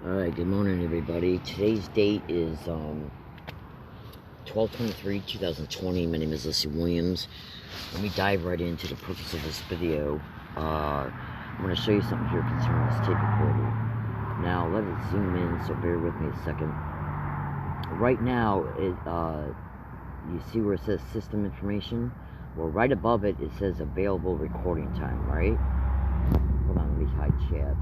Alright, good morning everybody. Today's date is 12/23/2020. My name is Leslie Williams. Let me dive right into the purpose of this video. I'm going to show you something here concerning this tape recorder. Now, let it zoom in, so bear with me a second. Right now, you see where it says system information? Well, right above it, it says available recording time, right? Hold on, let me hide chat.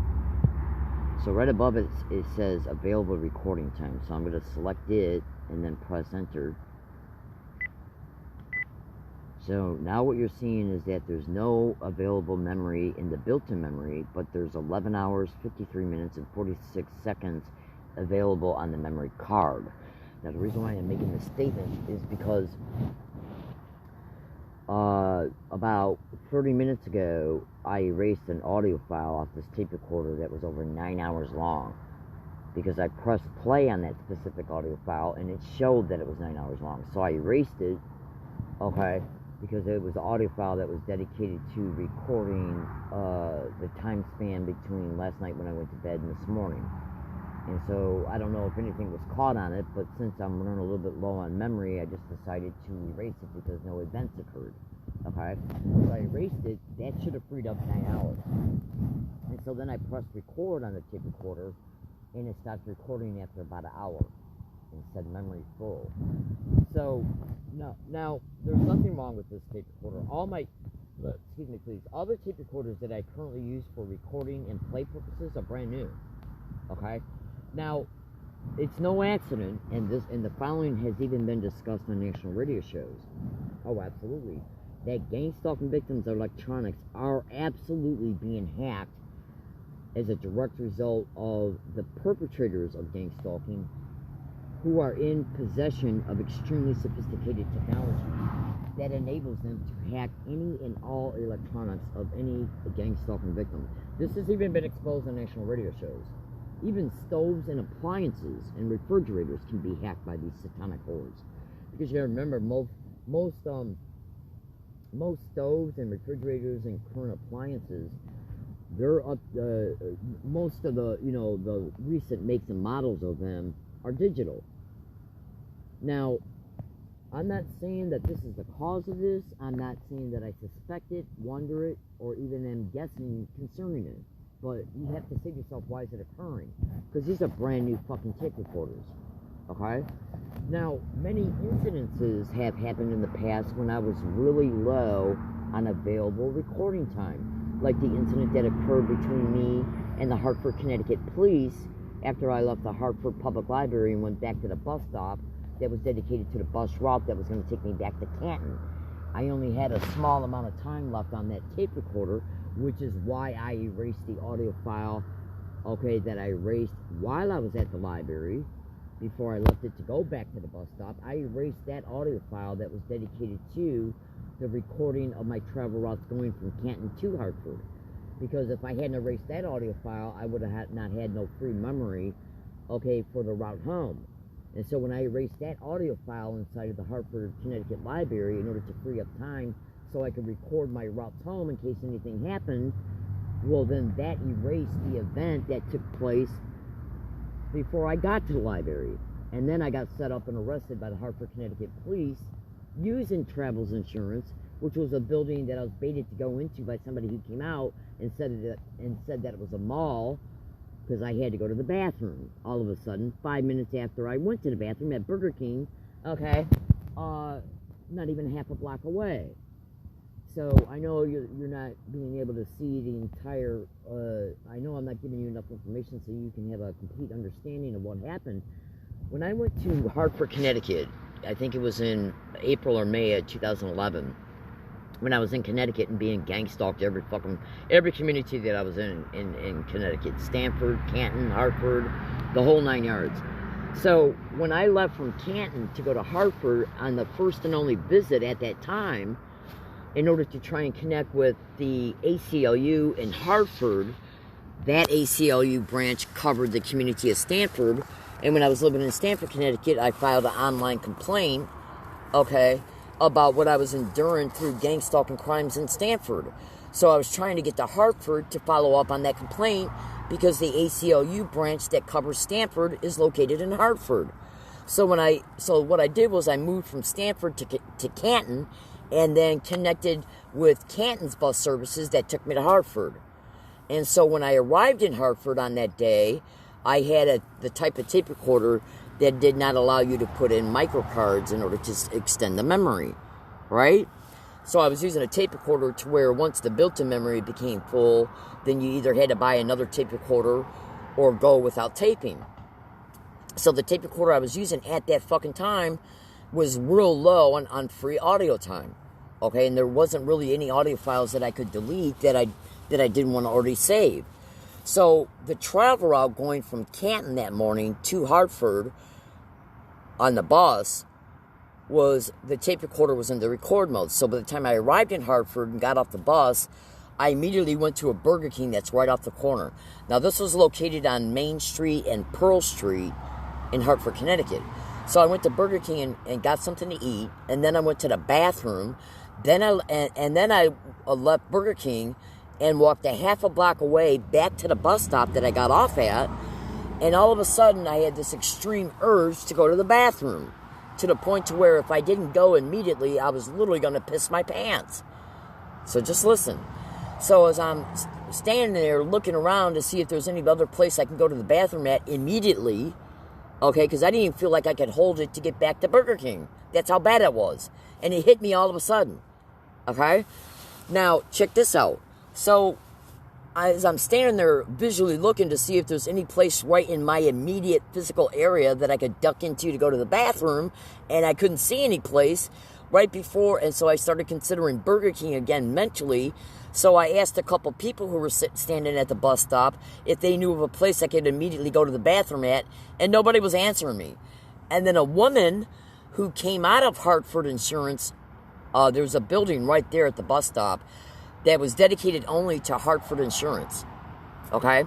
So right above it, it says available recording time. So I'm going to select it and then press enter. So now what you're seeing is that there's no available memory in the built-in memory, but there's 11 hours, 53 minutes, and 46 seconds available on the memory card. Now the reason why I'm making this statement is because about 30 minutes ago, I erased an audio file off this tape recorder that was over 9 hours long, because I pressed play on that specific audio file and it showed that it was 9 hours long. So I erased it, okay, because it was an audio file that was dedicated to recording the time span between last night when I went to bed and this morning. And so I don't know if anything was caught on it, but since I'm running a little bit low on memory, I just decided to erase it because no events occurred. Okay? So I erased it. That should have freed up 9 hours. And so then I pressed record on the tape recorder, and it stopped recording after about an hour and said memory full. So now there's nothing wrong with this tape recorder. All the tape recorders that I currently use for recording and play purposes are brand new. Okay? Now, it's no accident, and the following has even been discussed on national radio shows. Oh, absolutely. That gang stalking victims of electronics are absolutely being hacked as a direct result of the perpetrators of gang stalking, who are in possession of extremely sophisticated technology that enables them to hack any and all electronics of any gang stalking victim. This has even been exposed on national radio shows. Even stoves and appliances and refrigerators can be hacked by these satanic hordes. Because you gotta remember, most stoves and refrigerators and current appliances, they're up. Most of the the recent makes and models of them are digital. Now, I'm not saying that this is the cause of this. I'm not saying that I suspect it, wonder it, or even am guessing concerning it. But you have to say to yourself, why is it occurring? Because these are brand new fucking tape recorders. Okay? Now, many incidences have happened in the past when I was really low on available recording time. Like the incident that occurred between me and the Hartford, Connecticut police after I left the Hartford Public Library and went back to the bus stop that was dedicated to the bus route that was going to take me back to Canton. I only had a small amount of time left on that tape recorder, which is why I erased the audio file, okay, that I erased while I was at the library before I left it to go back to the bus stop. I erased that audio file that was dedicated to the recording of my travel routes going from Canton to Hartford. Because if I hadn't erased that audio file, I would have not had no free memory, okay, for the route home. And so when I erased that audio file inside of the Hartford, Connecticut library in order to free up time so I could record my routes home in case anything happened, well then that erased the event that took place before I got to the library. And then I got set up and arrested by the Hartford, Connecticut police using Travel's Insurance, which was a building that I was baited to go into by somebody who came out and said that it was a mall, because I had to go to the bathroom all of a sudden 5 minutes after I went to the bathroom at Burger King, okay, not even half a block away. So I know you're not being able to see the entire, I know I'm not giving you enough information so you can have a complete understanding of what happened. When I went to Hartford, Connecticut, I think it was in April or May of 2011, when I was in Connecticut and being gang stalked every community that I was in Connecticut. Stamford, Canton, Hartford, the whole 9 yards. So when I left from Canton to go to Hartford on the first and only visit at that time, in order to try and connect with the ACLU in Hartford, that ACLU branch covered the community of Stamford. And when I was living in Stamford, Connecticut, I filed an online complaint, okay, about what I was enduring through gang stalking crimes in Stamford. So I was trying to get to Hartford to follow up on that complaint because the ACLU branch that covers Stamford is located in Hartford. So what I did was I moved from Stamford to Canton, and then connected with Canton's bus services that took me to Hartford. And so when I arrived in Hartford on that day, I had the type of tape recorder that did not allow you to put in microcards in order to extend the memory, right? So I was using a tape recorder to where once the built-in memory became full, then you either had to buy another tape recorder or go without taping. So the tape recorder I was using at that fucking time was real low on free audio time, okay? And there wasn't really any audio files that I could delete that I didn't want to already save. So the travel route going from Canton that morning to Hartford on the bus was the tape recorder was in the record mode. So by the time I arrived in Hartford and got off the bus, I immediately went to a Burger King that's right off the corner. Now this was located on Main Street and Pearl Street in Hartford, Connecticut. So I went to Burger King and got something to eat, and then I went to the bathroom. Then I left Burger King and walked a half a block away back to the bus stop that I got off at, and all of a sudden I had this extreme urge to go to the bathroom, to the point to where if I didn't go immediately, I was literally going to piss my pants. So just listen. So as I'm standing there looking around to see if there's any other place I can go to the bathroom at immediately, okay, because I didn't even feel like I could hold it to get back to Burger King. That's how bad it was. And it hit me all of a sudden, okay? Now, check this out. So, as I'm standing there visually looking to see if there's any place right in my immediate physical area that I could duck into to go to the bathroom, and I couldn't see any place right before, and so I started considering Burger King again mentally. So I asked a couple people who were standing at the bus stop if they knew of a place I could immediately go to the bathroom at, and nobody was answering me. And then a woman who came out of Hartford Insurance, there was a building right there at the bus stop that was dedicated only to Hartford Insurance, okay?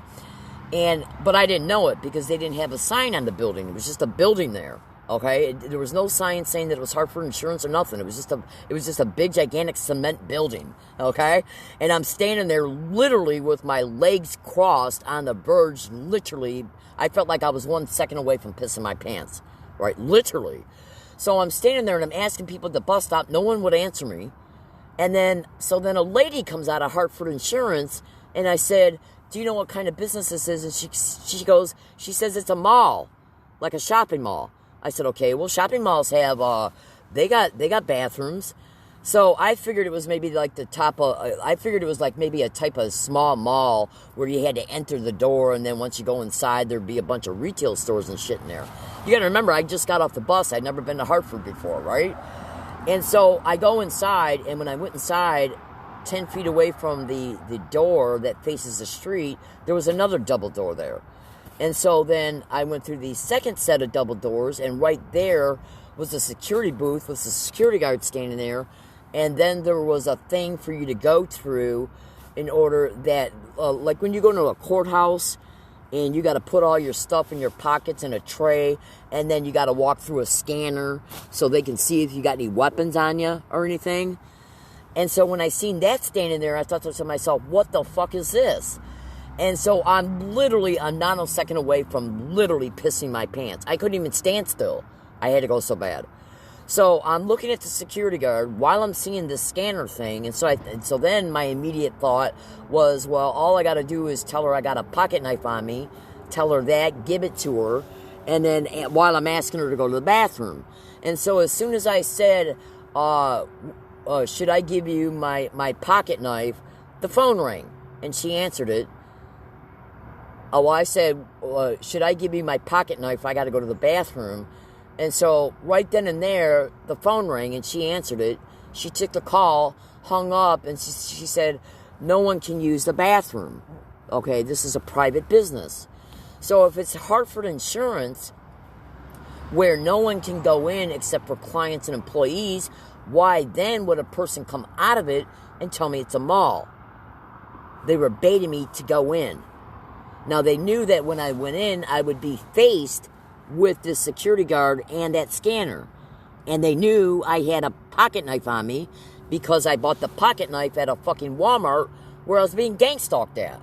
But I didn't know it because they didn't have a sign on the building. It was just a building there, okay? There was no sign saying that it was Hartford Insurance or nothing. It was just a big, gigantic cement building, okay? And I'm standing there literally with my legs crossed on the verge, literally. I felt like I was 1 second away from pissing my pants, right? Literally. So I'm standing there and I'm asking people at the bus stop. No one would answer me. And then a lady comes out of Hartford Insurance, and I said, do you know what kind of business this is? And she says it's a mall, like a shopping mall. I said, okay, well, shopping malls have, they got bathrooms. So I figured it was maybe like maybe a type of small mall where you had to enter the door, and then once you go inside, there'd be a bunch of retail stores and shit in there. You gotta remember, I just got off the bus. I'd never been to Hartford before, right? And so I go inside, and when I went inside, 10 feet away from the door that faces the street, there was another double door there. And so then I went through the second set of double doors, and right there was a security booth with a security guard standing there. And then there was a thing for you to go through in order that, like when you go to a courthouse, and you got to put all your stuff in your pockets in a tray, and then you got to walk through a scanner so they can see if you got any weapons on you or anything. And so when I seen that standing there, I thought to myself, what the fuck is this? And so I'm literally a nanosecond away from literally pissing my pants. I couldn't even stand still. I had to go so bad. So I'm looking at the security guard while I'm seeing this scanner thing, and so then my immediate thought was, well, all I got to do is tell her I got a pocket knife on me, tell her that, give it to her, and then while I'm asking her to go to the bathroom. And so as soon as I said, should I give you my pocket knife, the phone rang, and she answered it. Oh, I said, should I give you my pocket knife? I got to go to the bathroom. And so right then and there, the phone rang, and she answered it. She took the call, hung up, and she said, no one can use the bathroom. Okay, this is a private business. So if it's Hartford Insurance, where no one can go in except for clients and employees, why then would a person come out of it and tell me it's a mall? They were baiting me to go in. Now, they knew that when I went in, I would be faced with this security guard and that scanner. And they knew I had a pocket knife on me because I bought the pocket knife at a fucking Walmart where I was being gang stalked at.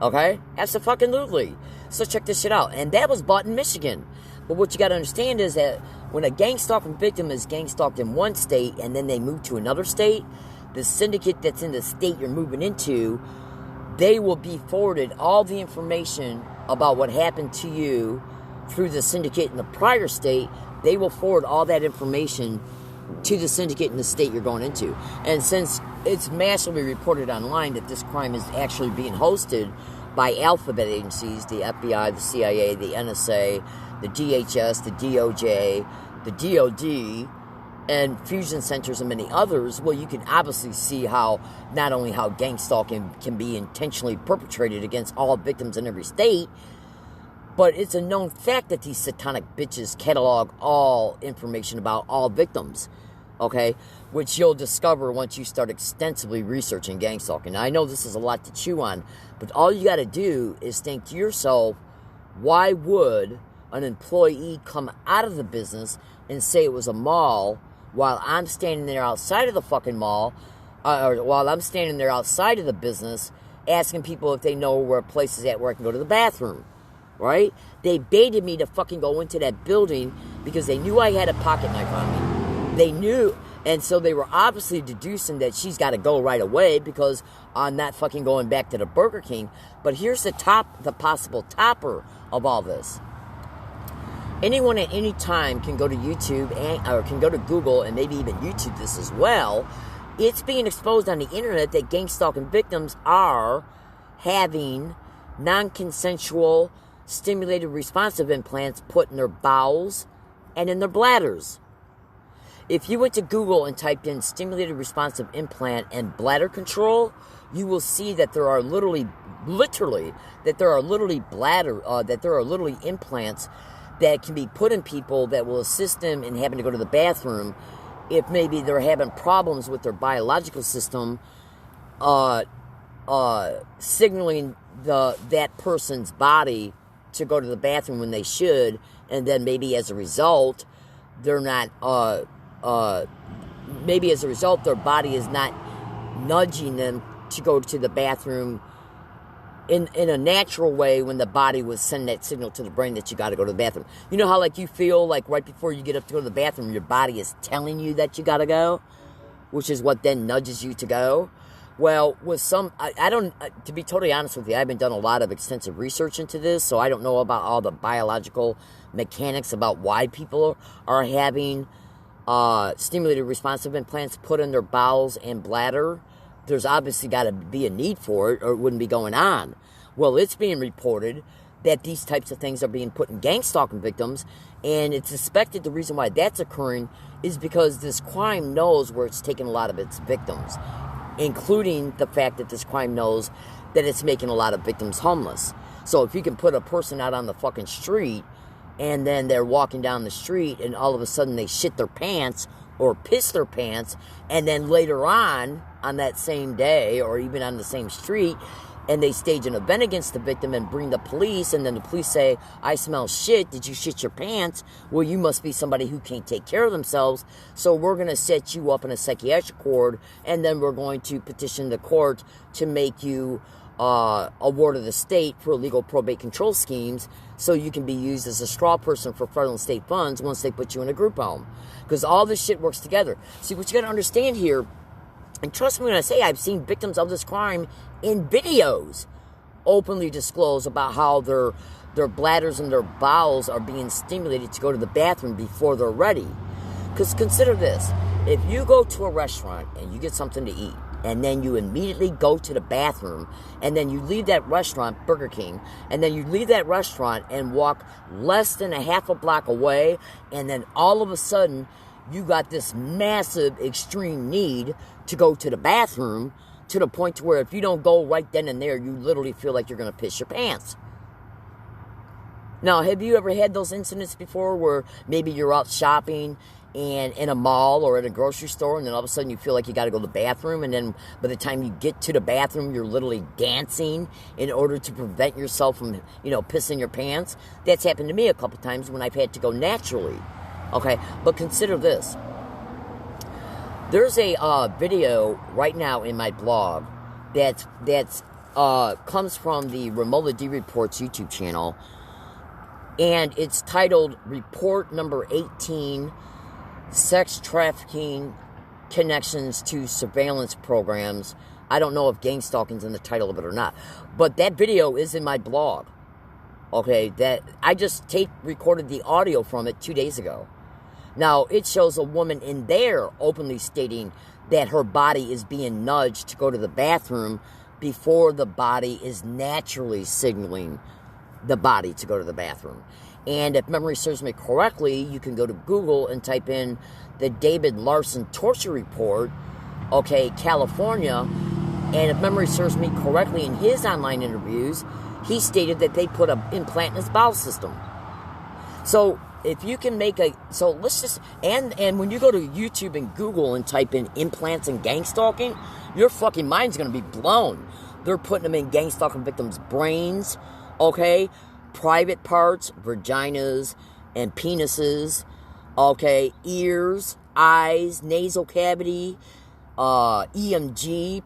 Okay? Absolutely. So check this shit out. And that was bought in Michigan. But what you got to understand is that when a gang stalking victim is gang stalked in one state and then they move to another state, the syndicate that's in the state you're moving into, they will be forwarded all the information about what happened to you through the syndicate in the prior state. They will forward all that information to the syndicate in the state you're going into. And since it's massively reported online that this crime is actually being hosted by alphabet agencies, the FBI, the CIA, the NSA, the DHS, the DOJ, the DOD, and fusion centers and many others, well, you can obviously see how not only how gang stalking can be intentionally perpetrated against all victims in every state, but it's a known fact that these satanic bitches catalog all information about all victims, okay? Which you'll discover once you start extensively researching gang stalking. Now, I know this is a lot to chew on, but all you got to do is think to yourself, why would an employee come out of the business and say it was a mall while I'm standing there outside of the fucking mall, or while I'm standing there outside of the business asking people if they know where a place is at where I can go to the bathroom, right? They baited me to fucking go into that building because they knew I had a pocket knife on me. They knew, and so they were obviously deducing that she's got to go right away because I'm not fucking going back to the Burger King. But here's the possible topper of all this. Anyone at any time can go to YouTube or can go to Google and maybe even YouTube this as well. It's being exposed on the internet that gang stalking victims are having non-consensual stimulated responsive implants put in their bowels and in their bladders. If you went to Google and typed in stimulated responsive implant and bladder control, you will see that there are literally implants that can be put in people that will assist them in having to go to the bathroom if maybe they're having problems with their biological system signaling that person's body to go to the bathroom when they should, and then maybe as a result they're not their body is not nudging them to go to the bathroom in a natural way when the body was sending that signal to the brain that you got to go to the bathroom. You know how like you feel like right before you get up to go to the bathroom, your body is telling you that you got to go, which is what then nudges you to go. Well, with some, I don't, to be totally honest with you, I haven't done a lot of extensive research into this, so I don't know about all the biological mechanics about why people are having stimulated responsive implants put in their bowels and bladder. There's obviously got to be a need for it or it wouldn't be going on. Well, it's being reported that these types of things are being put in gang stalking victims, and it's suspected the reason why that's occurring is because this crime knows where it's taking a lot of its victims, including the fact that this crime knows that it's making a lot of victims homeless. So if you can put a person out on the fucking street and then they're walking down the street and all of a sudden they shit their pants or piss their pants, and then later on that same day or even on the same street, and they stage an event against the victim and bring the police, and then the police say, I smell shit, did you shit your pants? Well, you must be somebody who can't take care of themselves, so we're going to set you up in a psychiatric ward, and then we're going to petition the court to make you a ward of the state for illegal probate control schemes, so you can be used as a straw person for federal and state funds once they put you in a group home. Because all this shit works together. See, what you got to understand here, and trust me when I say I've seen victims of this crime in videos openly disclose about how their bladders and their bowels are being stimulated to go to the bathroom before they're ready. Because consider this, if you go to a restaurant and you get something to eat, and then you immediately go to the bathroom, and then you leave that restaurant, Burger King, and then you leave that restaurant and walk less than a half a block away, and then all of a sudden, you got this massive, extreme need to go to the bathroom, to the point to where if you don't go right then and there, you literally feel like you're going to piss your pants. Now, have you ever had those incidents before where maybe you're out shopping and in a mall or at a grocery store, and then all of a sudden you feel like you got to go to the bathroom, and then by the time you get to the bathroom, you're literally dancing in order to prevent yourself from, pissing your pants? That's happened to me a couple times when I've had to go naturally. Okay, but consider this. There's a video right now in my blog that's comes from the Romola D Reports YouTube channel, and it's titled Report Number 18, Sex Trafficking Connections to Surveillance Programs. I don't know if gang stalking's in the title of it or not, but that video is in my blog. Okay, that I just recorded the audio from it 2 days ago. Now, it shows a woman in there openly stating that her body is being nudged to go to the bathroom before the body is naturally signaling the body to go to the bathroom. And if memory serves me correctly, you can go to Google and type in the David Larson torture report, okay, California, and if memory serves me correctly, in his online interviews, he stated that they put an implant in his bowel system. So, if you can make so let's just, and when you go to YouTube and Google and type in implants and gang stalking, your fucking mind's gonna be blown. They're putting them in gang stalking victims' brains, okay, private parts, vaginas and penises, okay, ears, eyes, nasal cavity, EMG,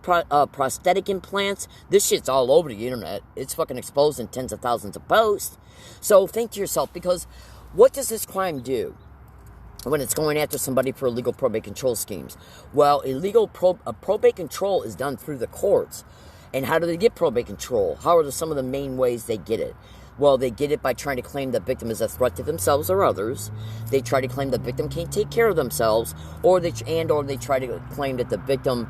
prosthetic implants. This shit's all over the internet. It's fucking exposed in tens of thousands of posts. So think to yourself, because what does this crime do when it's going after somebody for illegal probate control schemes? Well, probate control is done through the courts. And how do they get probate control? How are some of the main ways they get it? Well, they get it by trying to claim the victim is a threat to themselves or others. They try to claim the victim can't take care of themselves, or they try to claim that the victim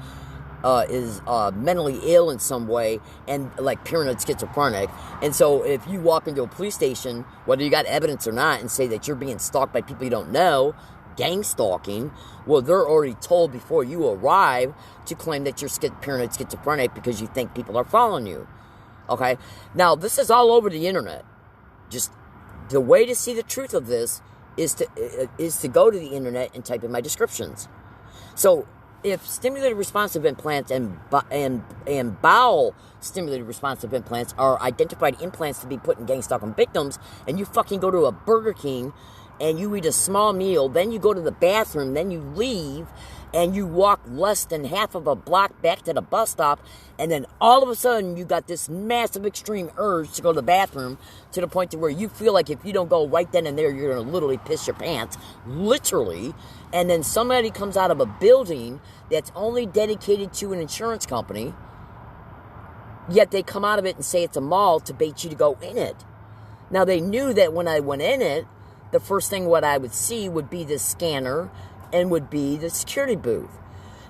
is mentally ill in some way, and like paranoid schizophrenic. And so if you walk into a police station, whether you got evidence or not, and say that you're being stalked by people you don't know, gang stalking, well, they're already told before you arrive to claim that you're paranoid schizophrenic because you think people are following you. Okay? Now, this is all over the internet. Just the way to see the truth of this is to go to the internet and type in my descriptions. So, if stimulated responsive implants and bowel stimulated responsive implants are identified implants to be put in gang stalking victims, and you fucking go to a Burger King and you eat a small meal, then you go to the bathroom, then you leave, and you walk less than half of a block back to the bus stop, and then all of a sudden you got this massive extreme urge to go to the bathroom to the point to where you feel like if you don't go right then and there, you're going to literally piss your pants, literally, and then somebody comes out of a building that's only dedicated to an insurance company, yet they come out of it and say it's a mall to bait you to go in it. Now, they knew that when I went in it, the first thing what I would see would be the scanner and would be the security booth.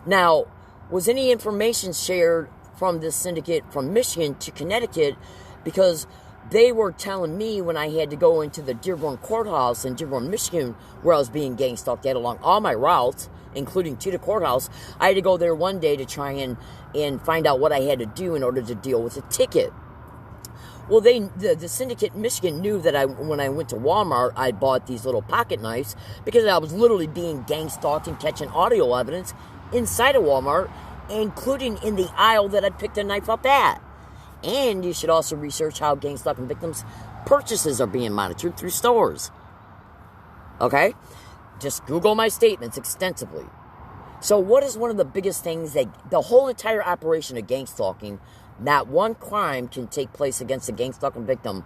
Now, was any information shared from this syndicate from Michigan to Connecticut? Because they were telling me when I had to go into the Dearborn Courthouse in Dearborn, Michigan, where I was being gang stalked at along all my routes, including to the courthouse, I had to go there one day to try and find out what I had to do in order to deal with a ticket. Well, the syndicate in Michigan knew that when I went to Walmart, I bought these little pocket knives because I was literally being gang stalked and catching audio evidence inside of Walmart, including in the aisle that I picked a knife up at. And you should also research how gang stalking victims' purchases are being monitored through stores. Okay? Just Google my statements extensively. So what is one of the biggest things that the whole entire operation of gang stalking, not one crime can take place against a gang stalking victim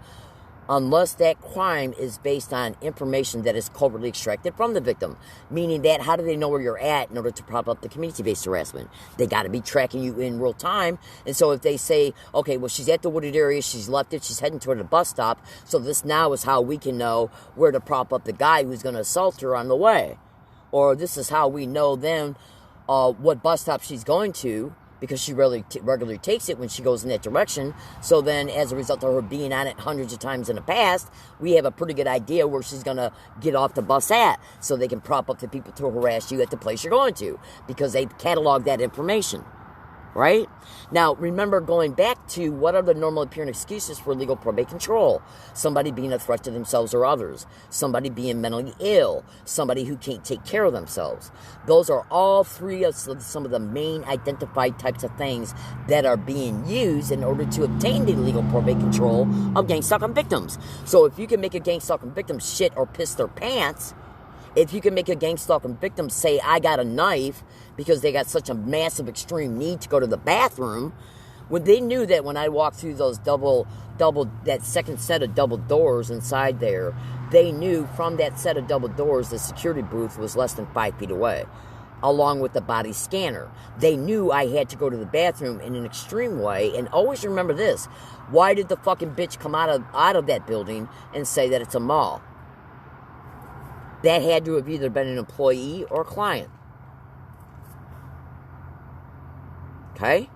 unless that crime is based on information that is covertly extracted from the victim. Meaning that, how do they know where you're at in order to prop up the community-based harassment? They got to be tracking you in real time. And so if they say, okay, well, she's at the wooded area, she's left it, she's heading toward the bus stop, so this now is how we can know where to prop up the guy who's going to assault her on the way. Or this is how we know then what bus stop she's going to, because she regularly takes it when she goes in that direction. So then, as a result of her being on it hundreds of times in the past, we have a pretty good idea where she's going to get off the bus at, so they can prop up the people to harass you at the place you're going to, because they've cataloged that information. Right? Now, remember, going back to what are the normal appearing excuses for illegal probate control? Somebody being a threat to themselves or others. Somebody being mentally ill. Somebody who can't take care of themselves. Those are all three of some of the main identified types of things that are being used in order to obtain the illegal probate control of gang stalking victims. So if you can make a gang stalking victim shit or piss their pants, if you can make a gang stalking victim say, I got a knife, because they got such a massive extreme need to go to the bathroom, When they knew that when I walked through those that second set of double doors inside there, they knew from that set of double doors the security booth was less than 5 feet away, along with the body scanner. They knew I had to go to the bathroom in an extreme way, and always remember this: why did the fucking bitch come out of that building and say that it's a mall? That had to have either been an employee or a client. Okay?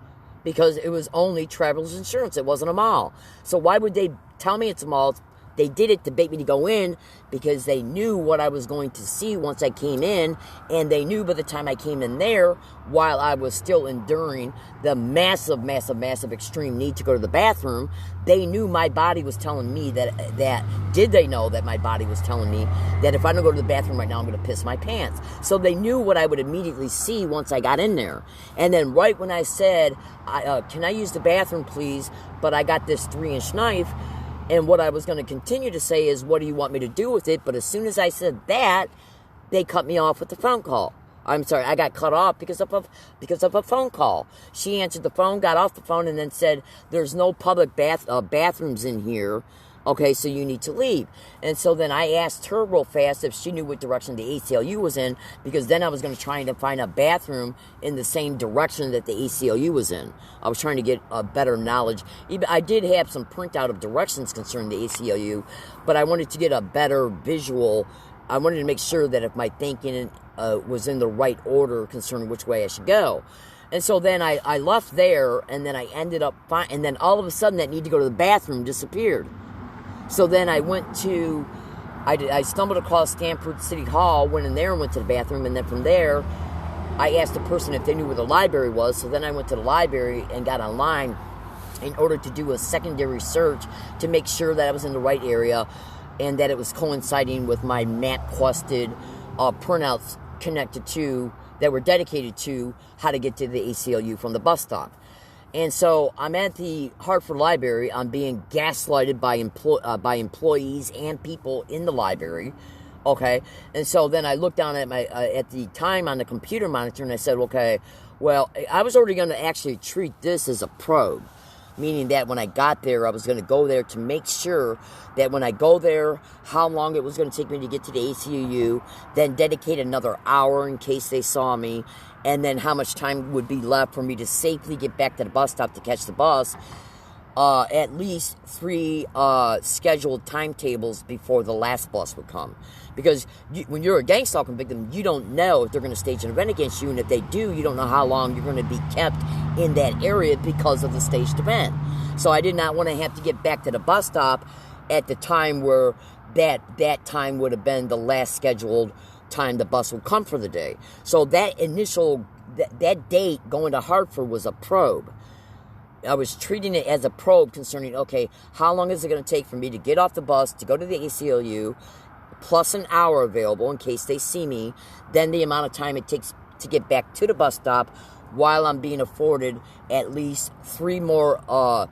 Because it was only Travelers Insurance. It wasn't a mall. So why would they tell me it's a mall? They did it to bait me to go in because they knew what I was going to see once I came in, and they knew by the time I came in there, while I was still enduring the massive, massive, massive extreme need to go to the bathroom, they knew my body was telling me did they know that my body was telling me that if I don't go to the bathroom right now, I'm going to piss my pants. So they knew what I would immediately see once I got in there. And then right when I said, can I use the bathroom, please? But I got this 3-inch knife. And what I was going to continue to say is, what do you want me to do with it? But as soon as I said that, they cut me off with the phone call. I'm sorry, I got cut off because of a phone call. She answered the phone, got off the phone, and then said, there's no public bathrooms in here. Okay, so you need to leave. And so then I asked her real fast if she knew what direction the ACLU was in, because then I was going to try to find a bathroom in the same direction that the ACLU was in. I was trying to get a better knowledge. I did have some printout of directions concerning the ACLU, but I wanted to get a better visual. I wanted to make sure that if my thinking was in the right order concerning which way I should go. And so then I left there, and then I ended up and then all of a sudden that need to go to the bathroom disappeared. So then I I stumbled across Stanford City Hall, went in there and went to the bathroom, and then from there, I asked the person if they knew where the library was. So then I went to the library and got online in order to do a secondary search to make sure that I was in the right area and that it was coinciding with my MapQuested printouts that were dedicated to how to get to the ACLU from the bus stop. And so I'm at the Hartford Library. I'm being gaslighted by employees and people in the library. Okay, and so then I looked down at the time on the computer monitor, and I said, okay, well, I was already going to actually treat this as a probe, meaning that when I got there, I was going to go there to make sure that when I go there, how long it was going to take me to get to the ACLU, then dedicate another hour in case they saw me, and then how much time would be left for me to safely get back to the bus stop to catch the bus. At least 3 scheduled timetables before the last bus would come. Because when you're a gang stalking victim, you don't know if they're going to stage an event against you, and if they do, you don't know how long you're going to be kept in that area because of the staged event. So I did not want to have to get back to the bus stop at the time where that time would have been the last scheduled time the bus would come for the day. So that that date going to Hartford was a probe. I was treating it as a probe concerning, okay, how long is it going to take for me to get off the bus, to go to the ACLU, plus an hour available in case they see me, then the amount of time it takes to get back to the bus stop while I'm being afforded at least 3 more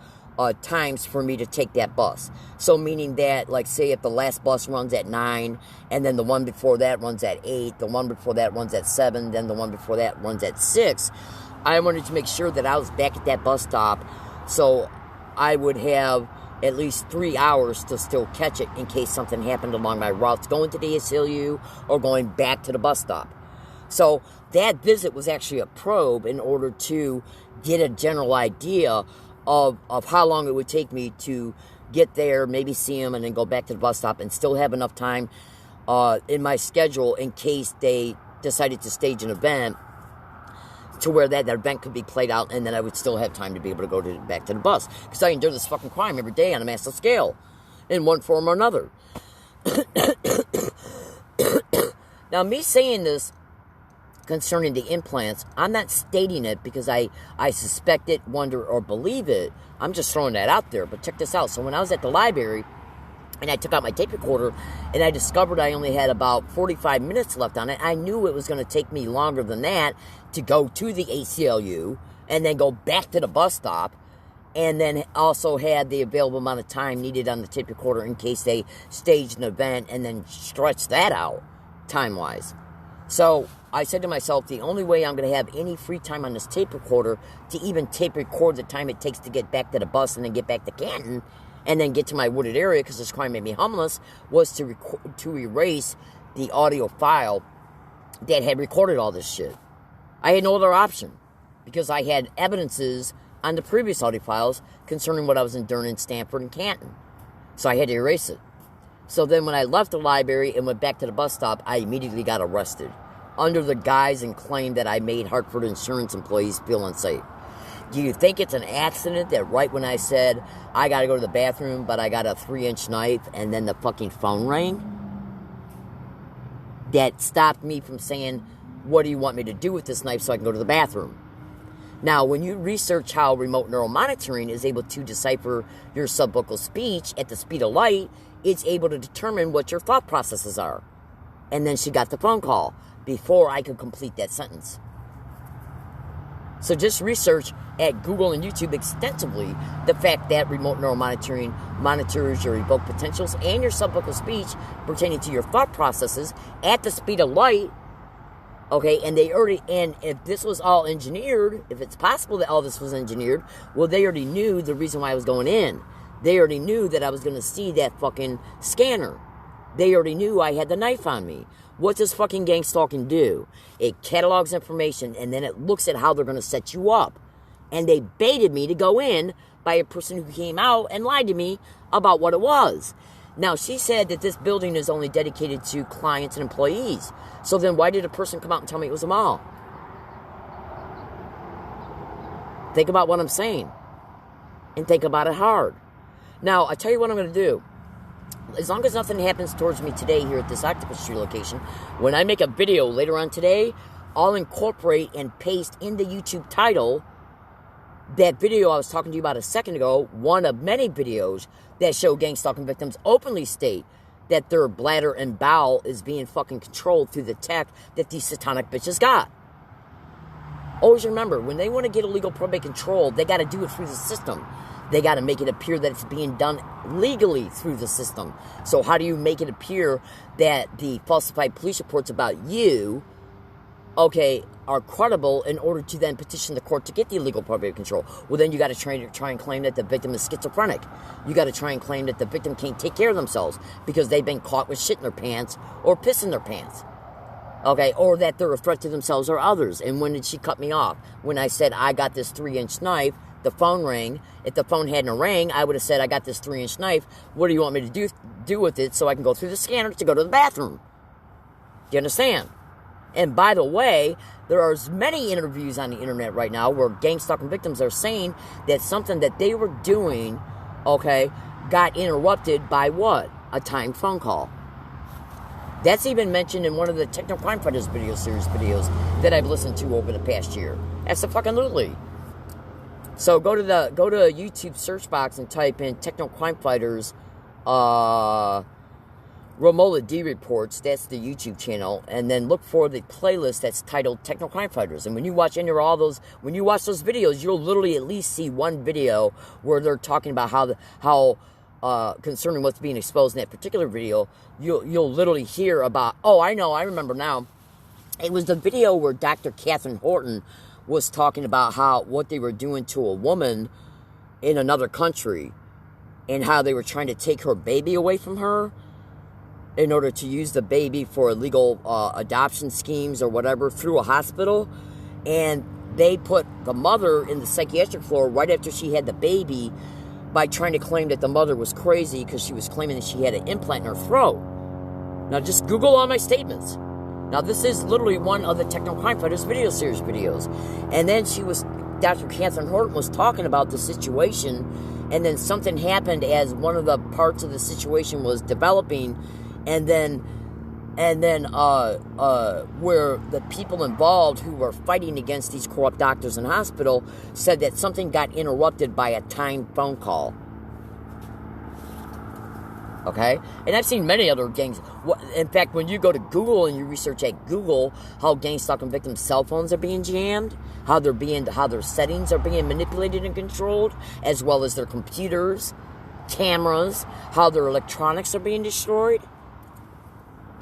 times for me to take that bus. So meaning that, like, say if the last bus runs at 9, and then the one before that runs at 8, the one before that runs at 7, then the one before that runs at 6, I wanted to make sure that I was back at that bus stop so I would have at least 3 hours to still catch it in case something happened along my routes going to the ACLU or going back to the bus stop. So that visit was actually a probe in order to get a general idea of how long it would take me to get there, maybe see them, and then go back to the bus stop and still have enough time in my schedule in case they decided to stage an event to where that event could be played out, and then I would still have time to be able to go back to the bus. Because I endure this fucking crime every day on a massive scale, in one form or another. Now, me saying this concerning the implants, I'm not stating it because I suspect it, wonder, or believe it. I'm just throwing that out there. But check this out. So when I was at the library, and I took out my tape recorder, and I discovered I only had about 45 minutes left on it, I knew it was going to take me longer than that to go to the ACLU, and then go back to the bus stop, and then also had the available amount of time needed on the tape recorder in case they staged an event, and then stretch that out time-wise. So I said to myself, the only way I'm going to have any free time on this tape recorder to even tape record the time it takes to get back to the bus and then get back to Canton and then get to my wooded area because this crime made me homeless was to erase the audio file that had recorded all this shit. I had no other option because I had evidences on the previous audio files concerning what I was enduring in Stanford and Canton. So I had to erase it. So then when I left the library and went back to the bus stop, I immediately got arrested under the guise and claim that I made Hartford insurance employees feel unsafe. Do you think it's an accident that right when I said, I got to go to the bathroom, but I got a 3-inch knife, and then the fucking phone rang? That stopped me from saying, what do you want me to do with this knife so I can go to the bathroom? Now, when you research how remote neural monitoring is able to decipher your subvocal speech at the speed of light, it's able to determine what your thought processes are. And then she got the phone call before I could complete that sentence. So just research at Google and YouTube extensively the fact that remote neural monitoring monitors your evoked potentials and your subvocal speech pertaining to your thought processes at the speed of light. Okay, and if this was all engineered, if it's possible that all this was engineered, well, they already knew the reason why I was going in. They already knew that I was going to see that fucking scanner. They already knew I had the knife on me. What does fucking gang stalking do? It catalogs information, and then it looks at how they're going to set you up. And they baited me to go in by a person who came out and lied to me about what it was. Now, she said that this building is only dedicated to clients and employees. So then why did a person come out and tell me it was a mall? Think about what I'm saying. And think about it hard. Now, I tell you what I'm going to do. As long as nothing happens towards me today here at this Octopus Street location, when I make a video later on today, I'll incorporate and paste in the YouTube title that video I was talking to you about a second ago, one of many videos that show gang stalking victims openly state that their bladder and bowel is being fucking controlled through the tech that these satanic bitches got. Always remember, when they want to get illegal probate control, they got to do it through the system. They got to make it appear that it's being done legally through the system. So how do you make it appear that the falsified police reports about you, okay, are credible in order to then petition the court to get the illegal probate control? Well, then you got to try and claim that the victim is schizophrenic. You got to try and claim that the victim can't take care of themselves because they've been caught with shit in their pants or piss in their pants. Okay, or that they're a threat to themselves or others. And when did she cut me off? When I said I got this 3-inch knife, the phone rang. If the phone hadn't rang, I would have said I got this 3-inch knife. What do you want me to do with it so I can go through the scanner to go to the bathroom? Do you understand? And by the way, there are many interviews on the internet right now where gang stalking victims are saying that something that they were doing, okay, got interrupted by what? A timed phone call. That's even mentioned in one of the Techno Crime Fighters video series videos that I've listened to over the past year. Absolutely. So go to a YouTube search box and type in Techno Crime Fighters Romola D Reports. That's the YouTube channel. And then look for the playlist that's titled Techno Crime Fighters. And when you watch when you watch those videos, you'll literally at least see one video where they're talking about how concerning what's being exposed in that particular video. You'll literally hear about, I remember now. It was the video where Dr. Catherine Horton was talking about what they were doing to a woman in another country and how they were trying to take her baby away from her in order to use the baby for illegal adoption schemes or whatever through a hospital. And they put the mother in the psychiatric floor right after she had the baby by trying to claim that the mother was crazy because she was claiming that she had an implant in her throat. Now just Google all my statements. Now this is literally one of the Techno Crime Fighters video series videos. And then Dr. Catherine Horton was talking about the situation, and then something happened as one of the parts of the situation was developing, and then where the people involved who were fighting against these corrupt doctors in hospital said that something got interrupted by a timed phone call. Okay? And I've seen many other gangs. In fact, when you go to Google and you research at Google how gang stalking victims' cell phones are being jammed, how their settings are being manipulated and controlled, as well as their computers, cameras, how their electronics are being destroyed,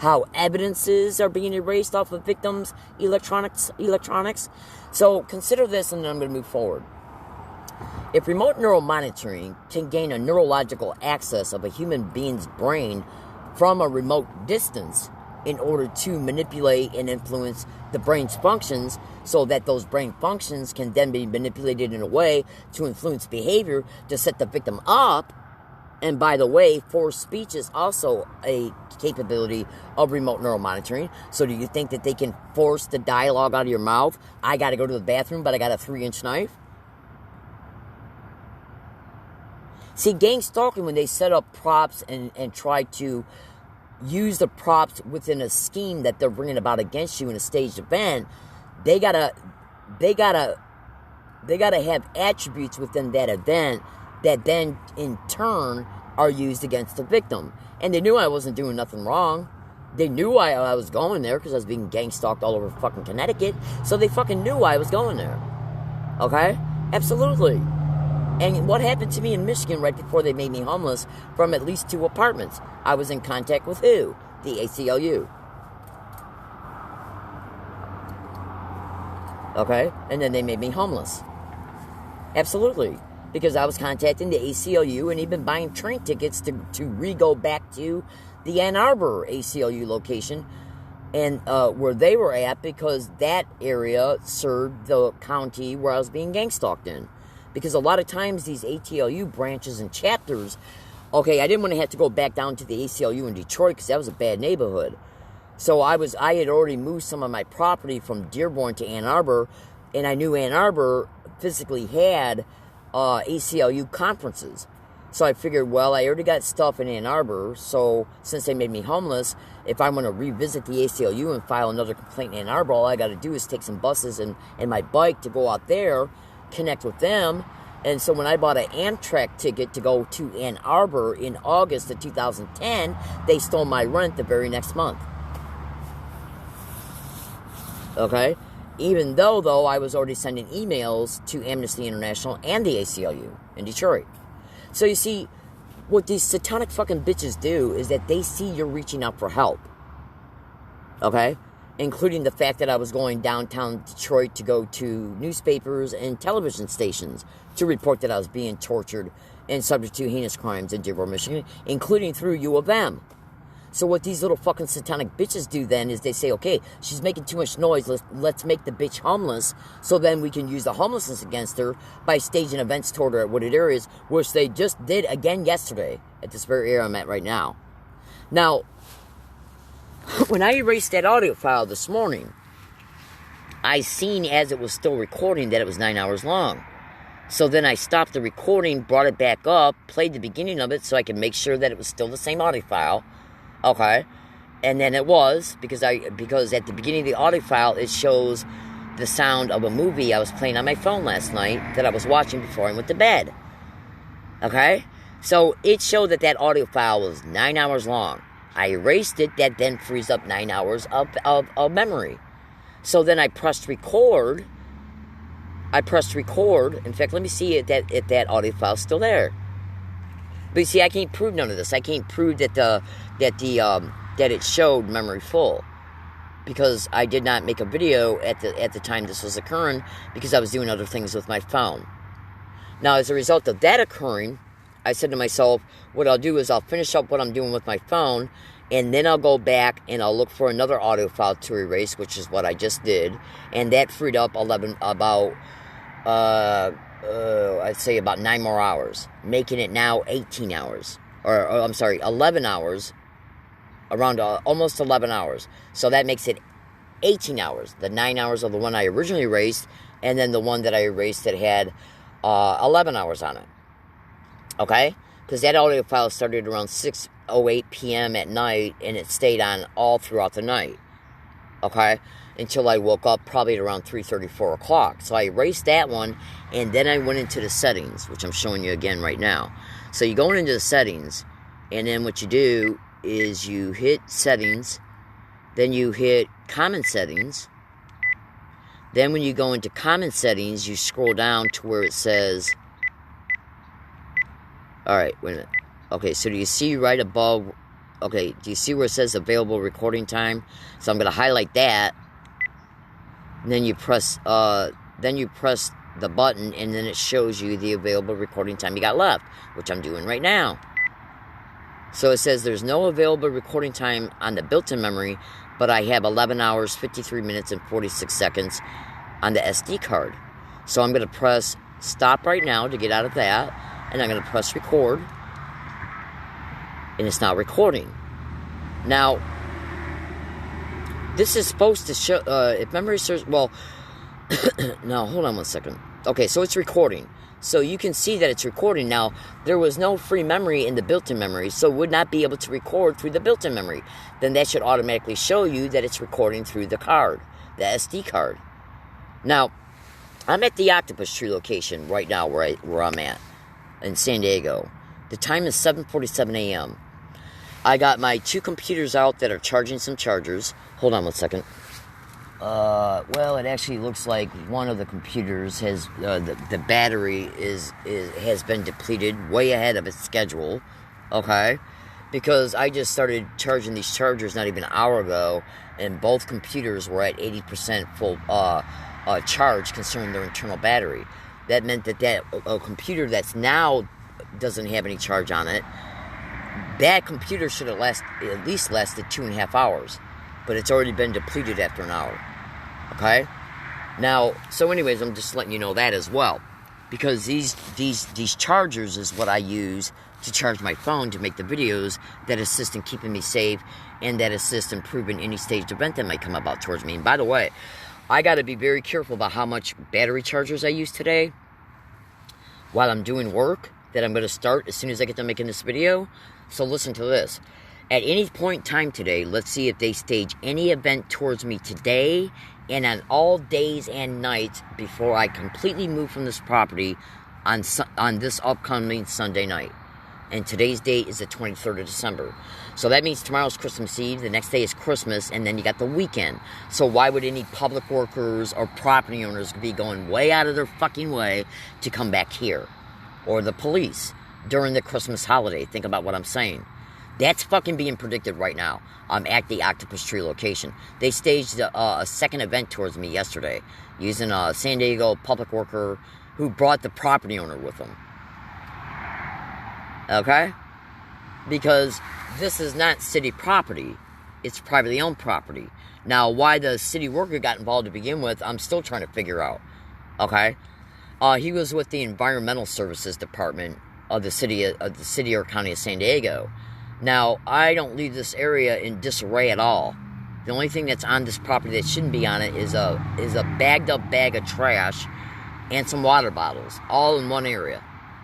how evidences are being erased off of victims' electronics. So consider this, and then I'm going to move forward. If remote neural monitoring can gain a neurological access of a human being's brain from a remote distance in order to manipulate and influence the brain's functions so that those brain functions can then be manipulated in a way to influence behavior to set the victim up. And by the way, forced speech is also a capability of remote neural monitoring. So do you think that they can force the dialogue out of your mouth? I got to go to the bathroom, but I got a 3-inch knife? See, gang stalking, when they set up props and try to use the props within a scheme that they're bringing about against you in a staged event, they gotta have attributes within that event that then in turn are used against the victim. And they knew I wasn't doing nothing wrong. They knew why I was going there, because I was being gang stalked all over fucking Connecticut. So they fucking knew why I was going there. Okay? Absolutely. And what happened to me in Michigan right before they made me homeless from at least 2 apartments? I was in contact with who? The ACLU. Okay? And then they made me homeless. Absolutely. Because I was contacting the ACLU and even buying train tickets to re-go back to the Ann Arbor ACLU location and where they were at, because that area served the county where I was being gang stalked in. Because a lot of times these ACLU branches and chapters, okay, I didn't want to have to go back down to the ACLU in Detroit because that was a bad neighborhood. So I had already moved some of my property from Dearborn to Ann Arbor, and I knew Ann Arbor physically had ACLU conferences. So I figured, well, I already got stuff in Ann Arbor, so since they made me homeless, if I want to revisit the ACLU and file another complaint in Ann Arbor, all I got to do is take some buses and my bike to go out there, connect with them. And so when I bought an Amtrak ticket to go to Ann Arbor in August of 2010, they stole my rent the very next month. Okay? Even though I was already sending emails to Amnesty International and the ACLU in Detroit. So you see, what these satanic fucking bitches do is that they see you're reaching out for help. Okay? Including the fact that I was going downtown Detroit to go to newspapers and television stations to report that I was being tortured and subject to heinous crimes in Dearborn, Michigan, including through U of M. So what these little fucking satanic bitches do then is they say, okay, she's making too much noise, let's make the bitch homeless, so then we can use the homelessness against her by staging events toward her at wooded areas, which they just did again yesterday at this very area I'm at right now. Now, when I erased that audio file this morning, I seen as it was still recording that it was 9 hours long. So then I stopped the recording, brought it back up, played the beginning of it so I could make sure that it was still the same audio file. Okay, and then it was, because at the beginning of the audio file, it shows the sound of a movie I was playing on my phone last night that I was watching before I went to bed. Okay, so it showed that audio file was 9 hours long. I erased it, that then frees up 9 hours of memory. So then I pressed record. In fact, let me see if that audio file is still there. But you see, I can't prove none of this. I can't prove that it showed memory full, because I did not make a video at the time this was occurring, because I was doing other things with my phone. Now, as a result of that occurring, I said to myself, what I'll do is I'll finish up what I'm doing with my phone, and then I'll go back and I'll look for another audio file to erase, which is what I just did, and that freed up I'd say about 9 more hours, making it now 18 hours, or I'm sorry, 11 hours, around almost 11 hours. So that makes it 18 hours, the 9 hours of the one I originally erased, and then the one that I erased that had 11 hours on it. Okay? Because that audio file started around 6:08 p.m. at night, and it stayed on all throughout the night. Okay? Until I woke up probably at around 3:30, 4 o'clock. So I erased that one, and then I went into the settings, which I'm showing you again right now. So you go into the settings, and then what you do is you hit settings, then you hit common settings. Then when you go into common settings, you scroll down to where it says, alright, wait a minute. Okay, so do you see right above okay, do you see where it says available recording time? So I'm going to highlight that. And then you press the button, and then it shows you the available recording time you got left, which I'm doing right now. So it says there's no available recording time on the built-in memory, but I have 11 hours, 53 minutes, and 46 seconds on the SD card. So I'm going to press stop right now to get out of that, and I'm going to press record, and it's not recording. Now, this is supposed to show, if memory serves, well, now, hold on one second. Okay, so it's recording. So you can see that it's recording. Now, there was no free memory in the built-in memory, so it would not be able to record through the built-in memory. Then that should automatically show you that it's recording through the card, the SD card. Now, I'm at the Octopus Tree location right now where I'm at in San Diego. The time is 7:47 a.m. I got my 2 computers out that are charging some chargers. Hold on one second. Well, it actually looks like one of the computers has the battery has been depleted way ahead of its schedule. Okay, because I just started charging these chargers not even an hour ago, and both computers were at 80% full charge concerning their internal battery. That meant that computer that's now doesn't have any charge on it. That computer should have at least lasted 2.5 hours, but it's already been depleted after an hour. Okay? Now, so anyways, I'm just letting you know that as well. Because these chargers is what I use to charge my phone to make the videos that assist in keeping me safe and that assist in proving any staged event that might come about towards me. And by the way, I got to be very careful about how much battery chargers I use today while I'm doing work that I'm going to start as soon as I get done making this video. So listen to this. At any point in time today, let's see if they stage any event towards me today and on all days and nights before I completely move from this property on this upcoming Sunday night. And today's date is the 23rd of December. So that means tomorrow's Christmas Eve, the next day is Christmas, and then you got the weekend. So why would any public workers or property owners be going way out of their fucking way to come back here? Or the police during the Christmas holiday? Think about what I'm saying. That's fucking being predicted right now. I'm at the Octopus Tree location. They staged a second event towards me yesterday using a San Diego public worker who brought the property owner with him. Okay? Because this is not city property. It's privately owned property. Now, why the city worker got involved to begin with, I'm still trying to figure out. Okay? He was with the Environmental Services Department of the city or county of San Diego. Now, I don't leave this area in disarray at all. The only thing that's on this property that shouldn't be on it is a bagged up bag of trash and some water bottles, all in one area.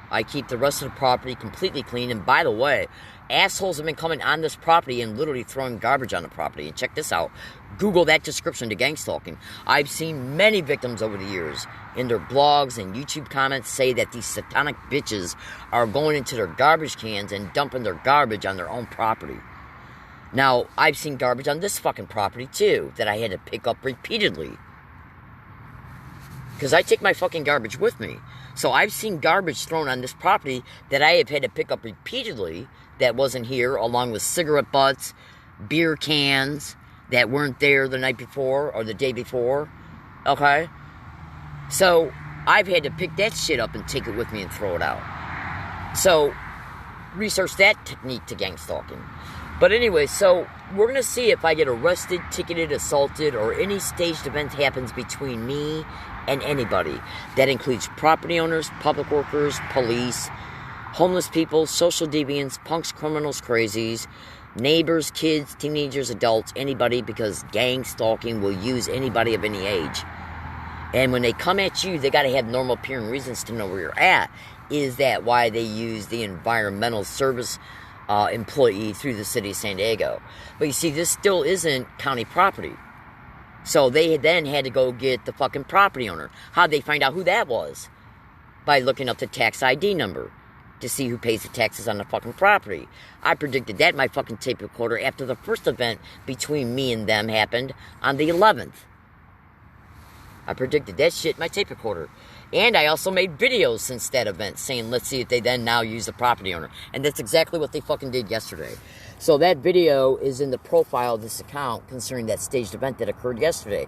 I keep the rest of the property completely clean. And by the way, assholes have been coming on this property and literally throwing garbage on the property. And check this out. Google that description to gang stalking. I've seen many victims over the years in their blogs and YouTube comments say that these satanic bitches are going into their garbage cans and dumping their garbage on their own property. Now, I've seen garbage on this fucking property too that I had to pick up repeatedly. Because I take my fucking garbage with me. So I've seen garbage thrown on this property that I have had to pick up repeatedly that wasn't here, along with cigarette butts, beer cans that weren't there the night before or the day before. Okay? So I've had to pick that shit up and take it with me and throw it out. So research that technique to gang stalking. But anyway, so we're going to see if I get arrested, ticketed, assaulted, or any staged event happens between me and anybody. That includes property owners, public workers, police, homeless people, social deviants, punks, criminals, crazies, neighbors, kids, teenagers, adults, anybody, because gang stalking will use anybody of any age. And when they come at you, they got to have normal appearing reasons to know where you're at. Is that why they use the environmental service employee through the city of San Diego? But you see, this still isn't county property. So they then had to go get the fucking property owner. How'd they find out who that was? By looking up the tax ID number to see who pays the taxes on the fucking property. I predicted that in my fucking tape recorder after the first event between me and them happened on the 11th. I predicted that shit in my tape recorder. And I also made videos since that event saying, let's see if they then now use the property owner. And that's exactly what they fucking did yesterday. So that video is in the profile of this account concerning that staged event that occurred yesterday.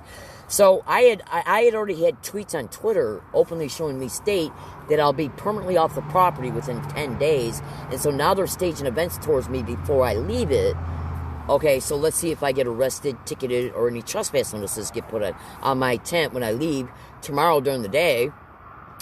So I had already had tweets on Twitter openly showing me state that I'll be permanently off the property within 10 days. And so now they're staging events towards me before I leave it. Okay, so let's see if I get arrested, ticketed, or any trespass notices get put on my tent when I leave tomorrow during the day.